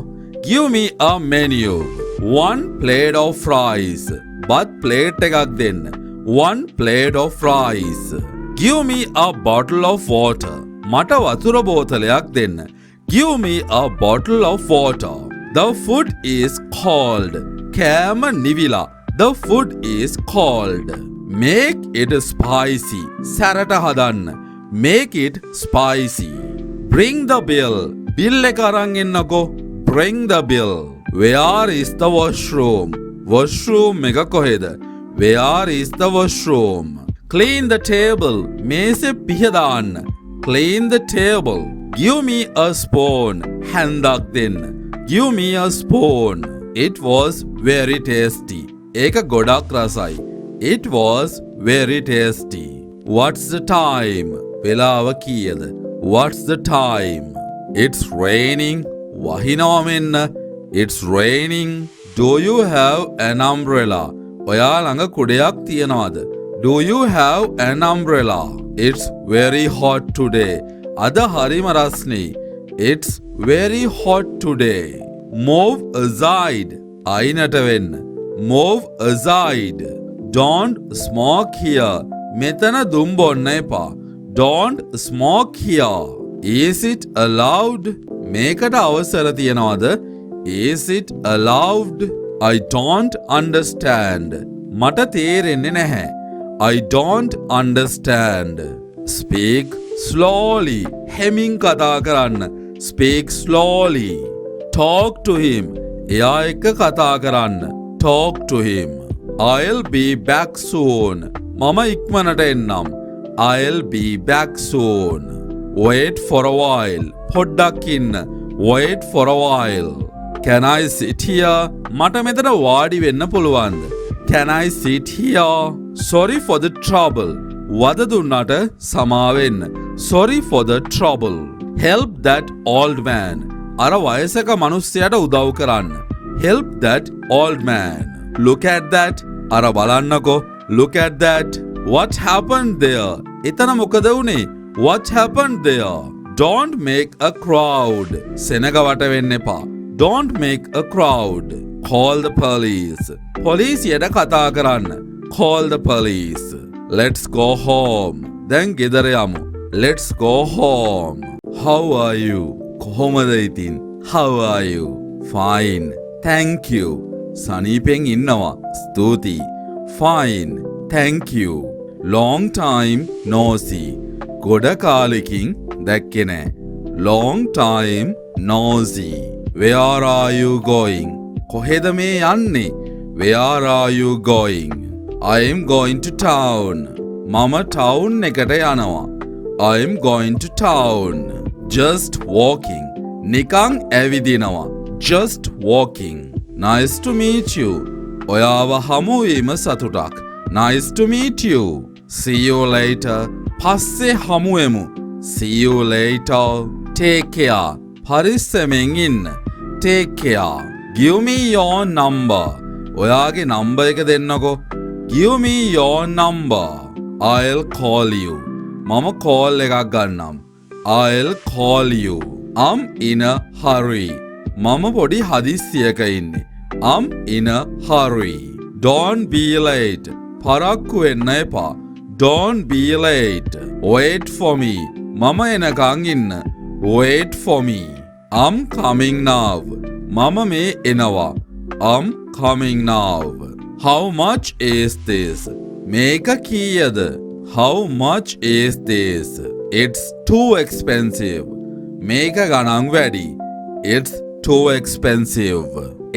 Give me a menu. One plate of fries. බත් ප්ලේට් එකක් දෙන්න. One plate of fries. Give me a bottle of water. මට වතුර බෝතලයක් දෙන්න. Give me a bottle of water. The food is cold. කෑම නිවිලා. The food is cold. Make it spicy. සැරට හදන්න. Make it spicy. Bring the bill. bill එක අරන් එන්නකෝ. Bring the bill. Where is the washroom? Washroom එක කොහෙද? Where is the washroom? Clean the table. මේසෙ පිහ දාන්න. Clean the table. Give me a spoon. හැන්දක් දෙන්න. Give me a spoon. It was very tasty. ඒක ගොඩක් රසයි. It was very tasty. What's the time? වෙලාව කීයද? What's the time? It's raining. වහිනවා මෙන්න. It's raining. Do you have an umbrella? ඔයා ළඟ කුඩයක් තියනවද? Do you have an umbrella? It's very hot today. අද හරිම රස්නේ. It's very hot today. Move aside. අයිනට වෙන්න. Move aside. Don't smoke here. මෙතන දුම් බොන්න එපා. Don't smoke here. Is it allowed? මේකට අවසර තියනවද? Is it allowed? I don't understand. මට තේරෙන්නේ නැහැ. I don't understand. Speak slowly. හෙමින් කතා කරන්න. Speak slowly. Talk to him. එයා එක්ක කතා කරන්න. Talk to him. I'll be back soon. මම ඉක්මනට එන්නම්. I'll be back soon. Wait for a while. පොඩ්ඩක් ඉන්න. Wait for a while. Can I sit here? මට මෙතන වාඩි වෙන්න පුළුවන්ද? Can I sit here? Sorry for the trouble. වද දුන්නට සමාවෙන්න. Sorry for the trouble. Help that old man. අර වයසක මිනිස්සයාට උදව් කරන්න. Help that old man. Look at that. අර බලන්නකෝ. Look at that. What happened there? එතන මොකද වුනේ? What happened there? Don't make a crowd. සෙනග වට වෙන්න එපා. Don't make a crowd. Call the police. පොලිසියට කතා කරන්න. Call the police. Let's go home. දැන් ගෙදර යමු. Let's go home. How are you? කොහොමද ඉතින්? How are you? Fine. Thank you. සනීපෙන් ඉන්නවා. ස්තුතියි. Fine. Thank you. Long time no see. ගොඩ කාලෙකින් දැක්කේ නෑ. Long time no see. Where are you going? කොහෙද මේ යන්නේ? Where are you going? I am going to town. මම town එකට යනවා. I am going to town. Just walking. නිකං ඇවිදිනවා. Just walking. Nice to meet you. ඔයාව හමුවීම සතුටක්. Nice to meet you. See you later. පස්සේ හමුවෙමු. See you later. Take care. පරිස්සමෙන් ඉන්න. Take care. Give me your number. ඔයාගේ number එක දෙන්නකෝ. Give me your number. I'll call you. මම call එකක් ගන්නම්. I'll call you. I'm in a hurry. මම පොඩි හදිස්සියක ඉන්නේ. I'm in a hurry. Don't be late. පරක්කු වෙන්න එපා. Don't be late. Wait for me. මම එනකං ඉන්න. Wait for me. I'm coming now. මම මේ එනවා. I'm coming now. How much is this? මේක කීයද? How much is this? It's too expensive. මේක ගණන් වැඩි. It's too expensive.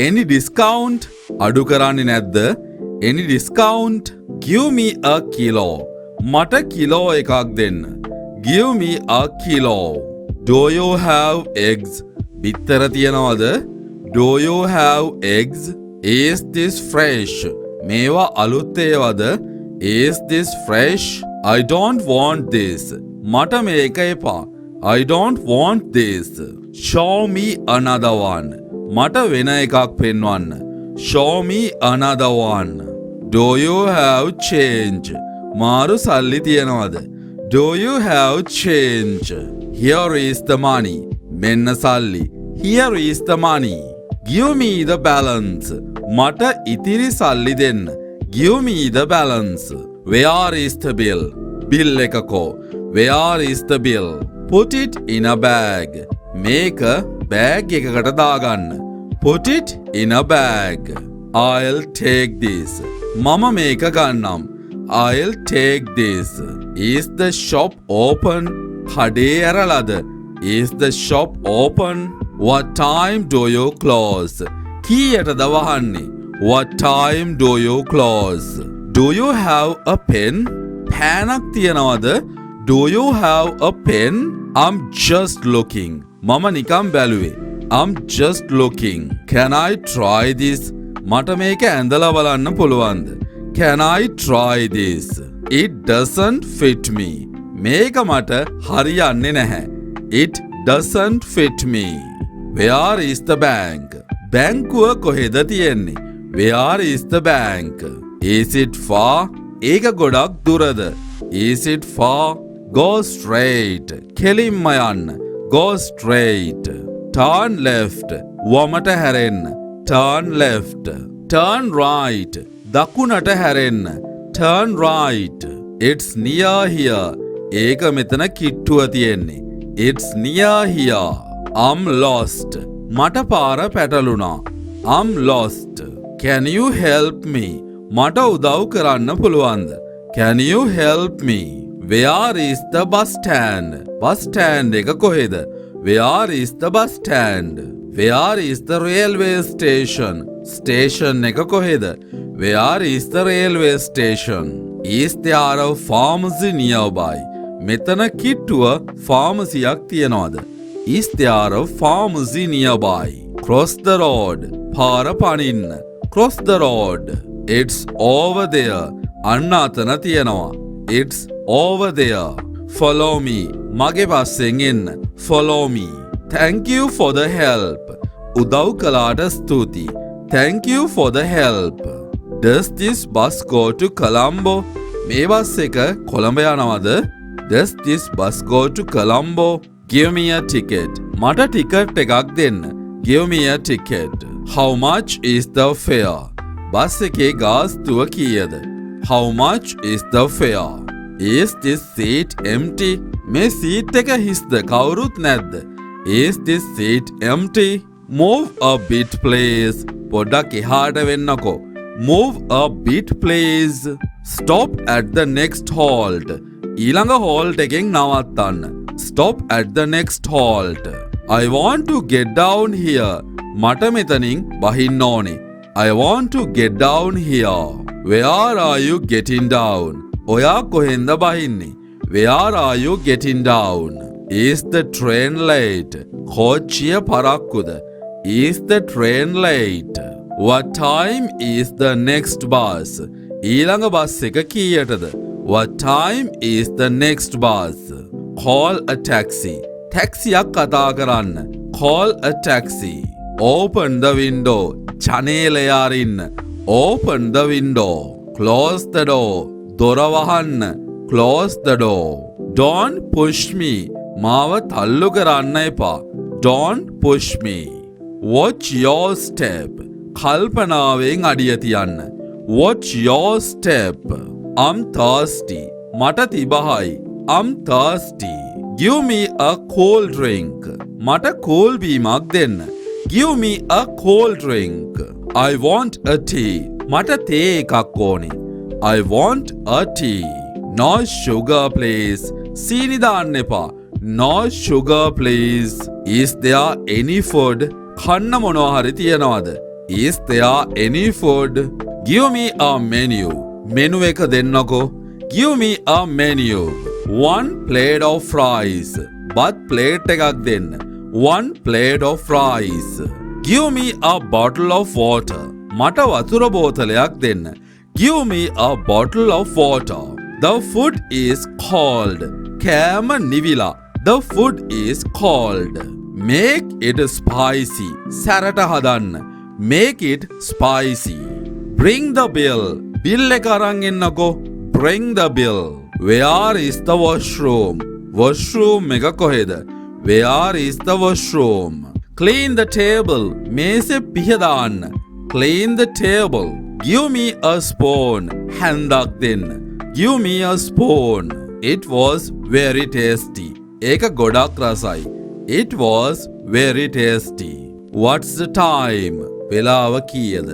Any discount? අඩු කරන්නේ නැද්ද? Any discount? Give me a kilo. මට කිලෝ එකක් දෙන්න. Give me a kilo. Do you have eggs? බිත්තර තියනවද? Do you have eggs? Is this fresh? මේවා අලුත් ඒවාද? Is this fresh? I don't want this. මට මේක එපා. I don't want this. Show me another one. මට වෙන එකක් පෙන්වන්න. Show me another one. Do you have change? මාරු සල්ලි තියනවද? Do you have change? Here is the money. මෙන්න සල්ලි. Here is the money. Give me the balance. මට ඉතිරි සල්ලි දෙන්න. Give me the balance. Where is the bill? Bill එකකෝ. Where is the bill? Put it in a bag. මේක bag එකකට දාගන්න. Put it in a bag. I'll take this. මම මේක ගන්නම්. I'll take this. Is the shop open? කඩේ ඇරලාද? Is the shop open? What time do you close? කීයටද වහන්නේ? What time do you close? Do you have a pen? පෑනක් තියනවද? Do you have a pen? I'm just looking. මම නිකම් බැලුවේ. I'm just looking. Can I try this? මට මේක ඇඳලා බලන්න පුළුවන්ද? Can I try this? It doesn't fit me. මේක මට හරියන්නේ නැහැ. It doesn't fit me. Where is the bank? බැංකුව කොහෙද තියෙන්නේ? Where is the bank? Is it far? ඒක ගොඩක් දුරද? Is it far? Go straight. කෙලින්ම යන්න. Go straight. Turn left. වමට හැරෙන්න. Turn left. Turn right. දකුණට හැරෙන්න. Turn right. It's near here. ඒක මෙතන කිට්ටුව තියෙන්නේ. It's near here. I'm lost. මට පාර පැටලුණා. I'm lost. Can you help me? මට උදව් කරන්න පුළුවන්ද? Can you help me? Where is the bus stand? Bus stand එක කොහෙද? Where is the bus stand? Where is the railway station? Station එක කොහෙද? Where is the railway station? Is there a pharmacy nearby? මෙතන කිට්ටුව ෆාමසියක් තියනවද? Is there a pharmacy nearby? Cross the road. පාර පනින්න. Cross the road. It's over there. අන්න අතන තියනවා. It's over there. Follow me. මගේ පස්සෙන් එන්න. Follow me. Thank you for the help. උදව් කළාට ස්තුතියි. Thank you for the help. Does this bus go to Colombo? මේ බස් එක කොළඹ යනවද? Does this bus go to Colombo? Give me a ticket. මට ටිකට් එකක් දෙන්න. Give me a ticket. How much is the fare? Bus එකේ ගාස්තුව කීයද? How much is the fare? Is this seat empty? මේ seat එක හිස්ද? කවුරුත් නැද්ද? Is this seat empty? Move a bit please. පොඩ්ඩක් එහාට වෙන්නකෝ. Move a bit please. Stop at the next halt. ඊළඟ halt එකෙන් නවත්තන්න. Stop at the next halt. I want to get down here. මට මෙතනින් බහින්න ඕනේ. I want to get down here. Where are you getting down? ඔයා කොහෙන්ද බහින්නේ? Where are you getting down? Is the train late? කෝච්චිය පරක්කුද? Is the train late? What time is the next bus? ඊළඟ bus එක කීයටද? What time is the next bus? Call a taxi. ටැක්සියක් කතා කරන්න. Call a taxi. Open the window. ජනේලය අරින්න. Open the window. Close the door. දොර වහන්න. Close the door. Don't push me. මාව තල්ලු කරන්න එපා. Don't push me. Watch your step. කල්පනාවෙන් අඩිය තියන්න. Watch your step. I'm thirsty. මට තිබහයි. I'm thirsty. Give me a cold drink. මට කෝල් බීමක් දෙන්න. Give me a cold drink. I want a tea. මට තේ එකක් ඕනේ. I want a tea. No sugar please. සීනි දාන්න එපා. No sugar please. Is there any food? කන්න මොනවා හරි තියනවද? Is there any food? Give me a menu. Menu එක දෙන්නකෝ. Give me a menu. One plate of fries. බත් ප්ලේට් එකක් දෙන්න. One plate of fries. Give me a bottle of water. මට වතුර බෝතලයක් දෙන්න. Give me a bottle of water. The food is cold. කෑම නිවිලා. The food is cold. Make it spicy. සැරට හදන්න. Make it spicy. Bring the bill. bill එක අරන් එන්නකෝ. Bring the bill. Where is the washroom? Washroom එක කොහෙද? Where is the washroom? Clean the table. මේසෙ පිහදාන්න. Clean the table. Give me a spoon. හැන්දක් දෙන්න. Give me a spoon. It was very tasty. ඒක ගොඩක් රසයි. It was very tasty. What's the time? වෙලාව කීයද?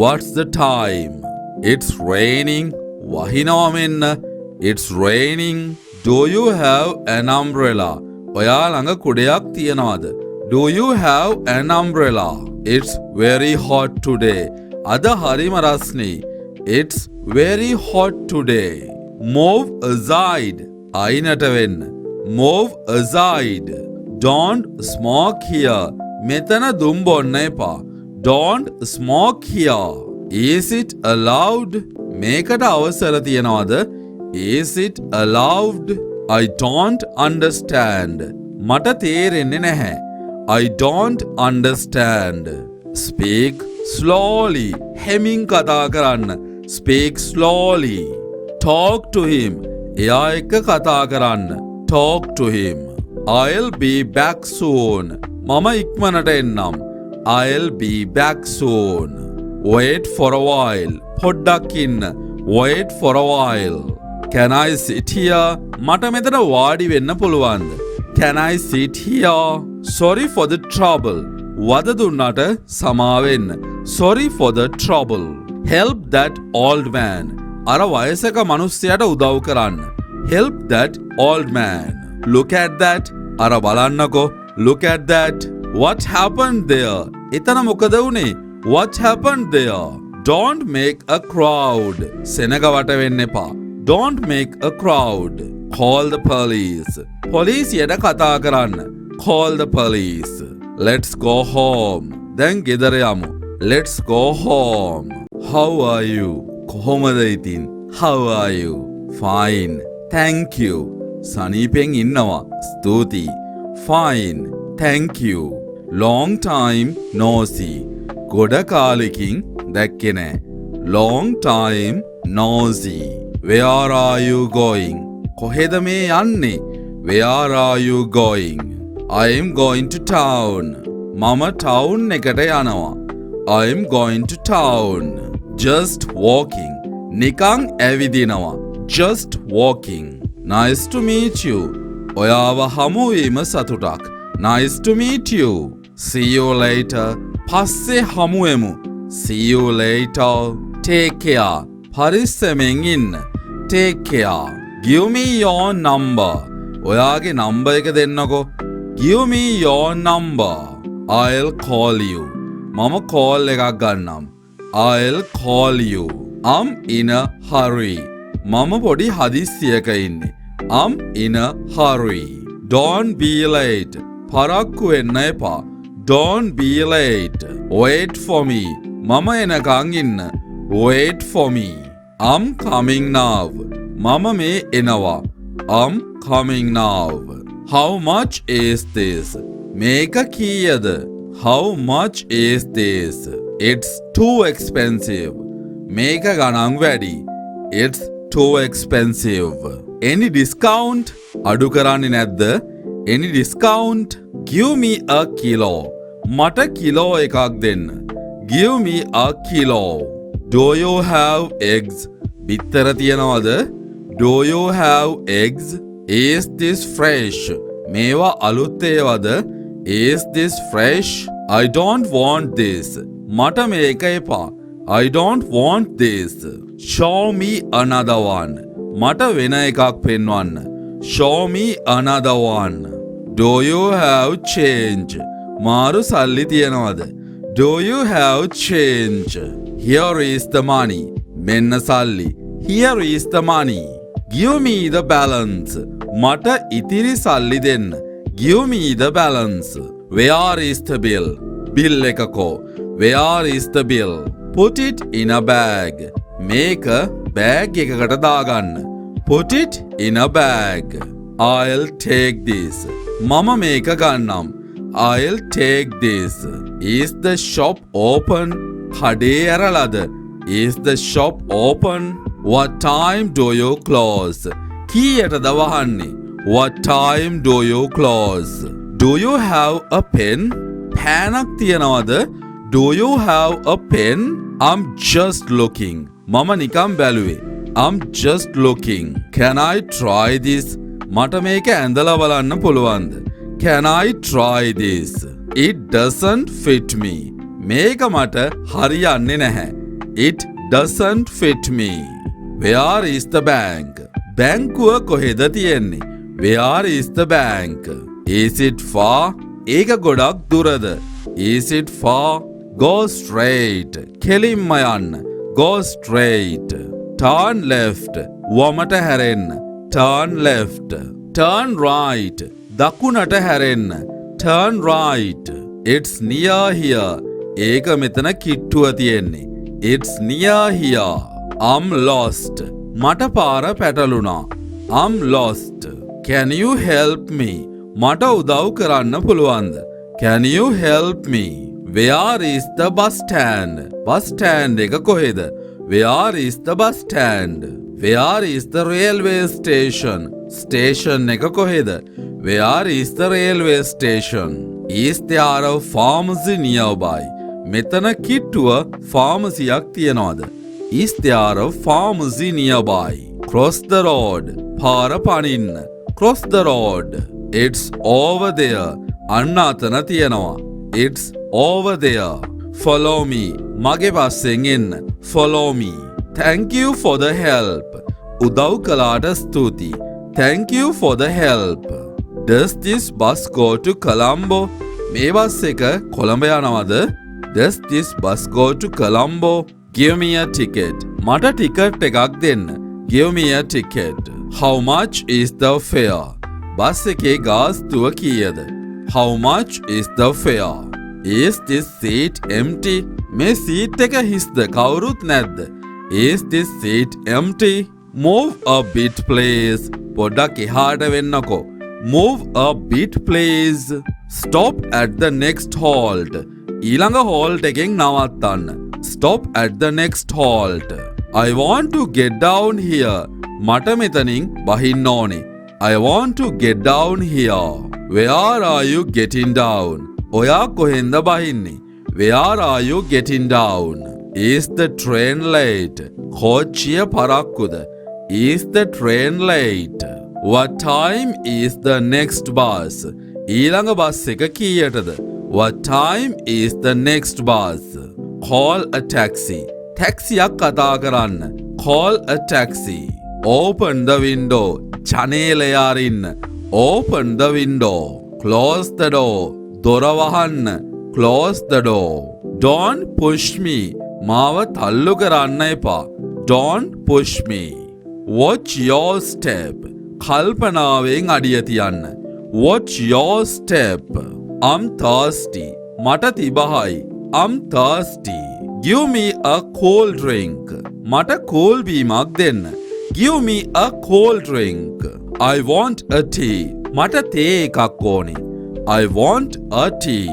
What's the time? It's raining. වහිනවා මෙන්න. It's raining. Do you have an umbrella? ඔයා ළඟ කුඩයක් තියනවද? Do you have an umbrella? It's very hot today. අද හරිම රස්නේ. It's very hot today. Move aside. අයිනට වෙන්න. Move aside. Don't smoke here. මෙතන දුම් බොන්න එපා. Don't smoke here. Is it allowed? මේකට අවසර තියනවද? Is it allowed? I don't understand. මට තේරෙන්නේ නැහැ. I don't understand. Speak slowly. හෙමින් කතා කරන්න. Speak slowly. Talk to him. එයා එක්ක කතා කරන්න. Talk to him. I'll be back soon. මම ඉක්මනට එන්නම්. I'll be back soon. Wait for a while. පොඩ්ඩක් ඉන්න. Wait for a while. Can I sit here? මට මෙතන වාඩි වෙන්න පුළුවන්ද? Can I sit here? Sorry for the trouble. වද දුන්නට සමාවෙන්න. Sorry for the trouble. Help that old man. අර වයසක මිනිස්සයාට උදව් කරන්න. Help that old man. Look at that. අර බලන්නකෝ. Look at that. What happened there? එතන මොකද වුනේ? What happened there? Don't make a crowd. සෙනග වට වෙන්න එපා. Don't make a crowd. Call the police. පොලිසියට කතා කරන්න. Call the police. Let's go home. දැන් ගෙදර යමු. Let's go home. How are you? කොහොමද ඉතින්? How are you? Fine. Thank you. සනීපෙන් ඉන්නවා. ස්තුතියි. Fine. Thank you. Long time no see. ගොඩ කාලෙකින් දැක්කේ නෑ. Long time no see. Where are you going? කොහෙද මේ යන්නේ? Where are you going? I am going to town. මම town එකට යනවා. I am going to town. Just walking. නිකං ඇවිදිනවා. Just walking. Nice to meet you. ඔයාව හමුවීම සතුටක්. Nice to meet you. See you later. පස්සේ හමුවෙමු. See you later. Take care. පරිස්සමෙන් ඉන්න. Take care. Give me your number. ඔයාගේ number එක දෙන්නකෝ. Give me your number. I'll call you. මම call එකක් ගන්නම්. I'll call you. I'm in a hurry. මම පොඩි හදිස්සියක ඉන්නේ. I'm in a hurry. Don't be late. පරක්කු වෙන්න එපා. Don't be late. Wait for me. මම එනකං ඉන්න. Wait for me. I'm coming now. මම මේ එනවා. I'm coming now. How much is this? මේක කීයද? How much is this? It's too expensive. මේක ගණන් වැඩි. It's too expensive. Any discount? අඩු කරන්නේ නැද්ද? Any discount? Give me a kilo. මට කිලෝ එකක් දෙන්න. Give me a kilo. Do you have eggs? බිත්තර තියනවද? Do you have eggs? Is this fresh? මේවා අලුත් ඒවාද? Is this fresh? I don't want this. මට මේක එපා. I don't want this. Show me another one. මට වෙන එකක් පෙන්වන්න. Show me another one. Do you have change? මාරු සල්ලි තියනවද? Do you have change? Here is the money. මෙන්න සල්ලි. Here is the money. Give me the balance. මට ඉතිරි සල්ලි දෙන්න. Give me the balance. Where is the bill? Bill එකකෝ. Where is the bill? Put it in a bag. මේක bag එකකට දාගන්න. Put it in a bag. I'll take this. මම මේක ගන්නම්. I'll take this. Is the shop open? කඩේ ඇරලාද? Is the shop open? What time do you close? කීයටද වහන්නේ? What time do you close? Do you have a pen? පෑනක් තියනවද? Do you have a pen? I'm just looking. මම නිකම් බැලුවේ. I'm just looking. Can I try this? මට මේක ඇඳලා බලන්න පුළුවන්ද? Can I try this? It doesn't fit me. මේක මට හරියන්නේ නැහැ. It doesn't fit me. Where is the bank? බැංකුව කොහෙද තියෙන්නේ? Where is the bank? Is it far? ඒක ගොඩක් දුරද? Is it far? Go straight. කෙලින්ම යන්න. Go straight. Turn left. වමට හැරෙන්න. Turn left. Turn right. දකුණට හැරෙන්න. Turn right. It's near here. ඒක මෙතන කිට්ටුව තියෙන්නේ. It's near here. I'm lost. මට පාර පැටලුණා. I'm lost. Can you help me? මට උදව් කරන්න පුළුවන්ද? Can you help me? Where is the bus stand? Bus stand එක කොහෙද? Where is the bus stand? Where is the railway station? Station එක කොහෙද? Where is the railway station? Is there a pharmacy nearby? මෙතන කිට්ටුව ෆාමසියක් තියනවාද? Is there a pharmacy nearby? Cross the road. පාර පනින්න. Cross the road. It's over there. අන්න අතන තියනවා. It's over there. Follow me. මගේ පස්සෙන් එන්න. Follow me. Thank you for the help. උදව් කළාට ස්තුතියි. Thank you for the help. Does this bus go to Colombo? මේ බස් එක කොළඹ යනවද? Does this bus go to Colombo? Give me a ticket. මට ටිකට් එකක් දෙන්න. Give me a ticket. How much is the fare? Bus එකේ ගාස්තුව කීයද? How much is the fare? Is this seat empty? මේ seat එක හිස්ද? කවුරුත් නැද්ද? Is this seat empty? Move a bit please. පොඩ්ඩක් එහාට වෙන්නකෝ. Move a bit please. Stop at the next halt. ඊළඟ halt එකෙන් නවත්තන්න. Stop at the next halt. I want to get down here. මට මෙතනින් බහින්න ඕනේ. I want to get down here. Where are you getting down? ඔයා කොහෙන්ද බහින්නේ? Where are you getting down? Is the train late? කෝච්චිය පරක්කුද? Is the train late? What time is the next bus? ඊළඟ bus එක කීයටද? What time is the next bus? Call a taxi. ටැක්සියක් කතා කරන්න. Call a taxi. Open the window. ජනේලය අරින්න. Open the window. Close the door. දොර වහන්න. Close the door. Don't push me. මාව තල්ලු කරන්න එපා. Don't push me. Watch your step. කල්පනාවෙන් අඩිය තියන්න. Watch your step. I'm thirsty. මට තිබහයි. I'm thirsty. Give me a cold drink. මට කෝල් බීමක් දෙන්න. Give me a cold drink. I want a tea. මට තේ එකක් ඕනේ. I want a tea.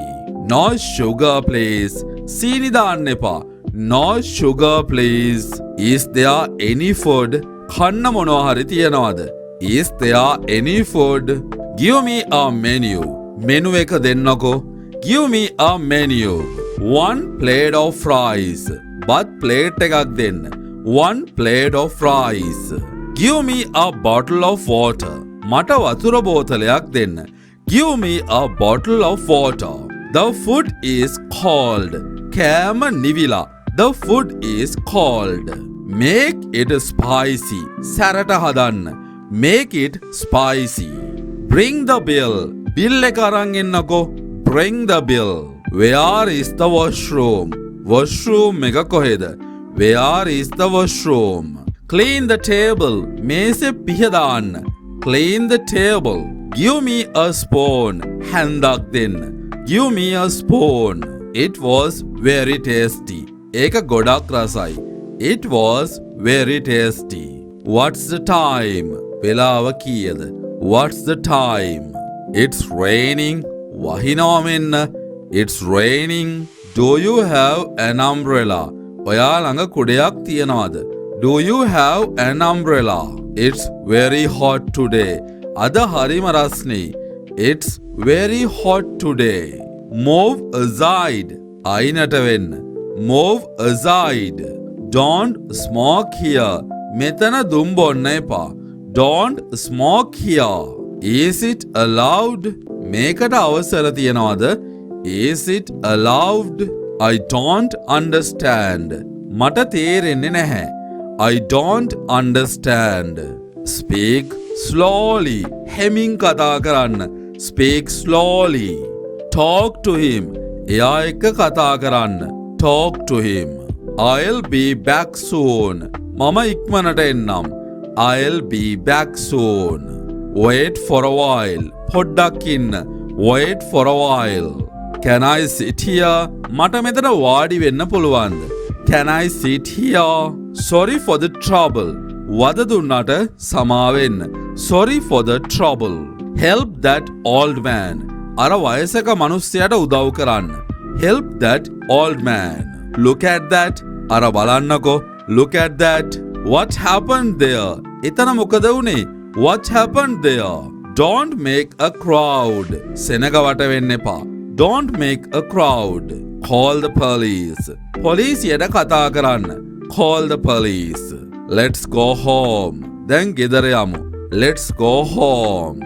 No sugar please. සීනි දාන්න එපා. No sugar please. Is there any food? කන්න මොනවා හරි තියනවද? Is there any food? Give me a menu. Menu එක දෙන්නකෝ. Give me a menu. One plate of fries. බත් ප්ලේට් එකක් දෙන්න. One plate of fries. Give me a bottle of water. මට වතුර බෝතලයක් දෙන්න. Give me a bottle of water. The food is cold. කෑම නිවිලා. The food is cold. Make it spicy. සැරට හදන්න. Make it spicy. Bring the bill. Bill එක අරන් එන්නකෝ. Bring the bill. Where is the washroom? Washroom එක කොහෙද? Where is the washroom? Clean the table. මේසෙ පිහදාන්න. Clean the table. Give me a spoon. හැන්දක් දෙන්න. Give me a spoon. It was very tasty. ඒක ගොඩක් රසයි. It was very tasty. What's the time? වෙලාව කීයද? What's the time? It's raining. වහිනවා මෙන්න. It's raining. Do you have an umbrella? ඔයා ළඟ කුඩයක් තියනවද? Do you have an umbrella? It's very hot today. අද හරිම රස්නේ. It's very hot today. Move aside. අයිනට වෙන්න. Move aside. Don't smoke here. මෙතන දුම් බොන්න එපා. Don't smoke here. Is it allowed? මේකට අවසර තියනවද? Is it allowed? I don't understand. මට තේරෙන්නේ නැහැ. I don't understand. Speak slowly. හෙමින් කතා කරන්න. Speak slowly. Talk to him. එයා එක්ක කතා කරන්න. Talk to him. I'll be back soon. මම ඉක්මනට එන්නම්. I'll be back soon. Wait for a while. පොඩ්ඩක් ඉන්න. Wait for a while. Can I sit here? මට මෙතන වාඩි වෙන්න පුළුවන්ද? Can I sit here? Sorry for the trouble. වද දුන්නට සමාවෙන්න. Sorry for the trouble. Help that old man. අර වයසක මිනිස්සයාට උදව් කරන්න. Help that old man. Look at that. අර බලන්නකෝ. Look at that. What happened there? එතන මොකද වුනේ? What happened there? Don't make a crowd. සෙනග වට වෙන්න එපා. Don't make a crowd. Call the police. පොලිසියට කතා කරන්න. Call the police. Let's go home. දැන් ගෙදර යමු. Let's go home.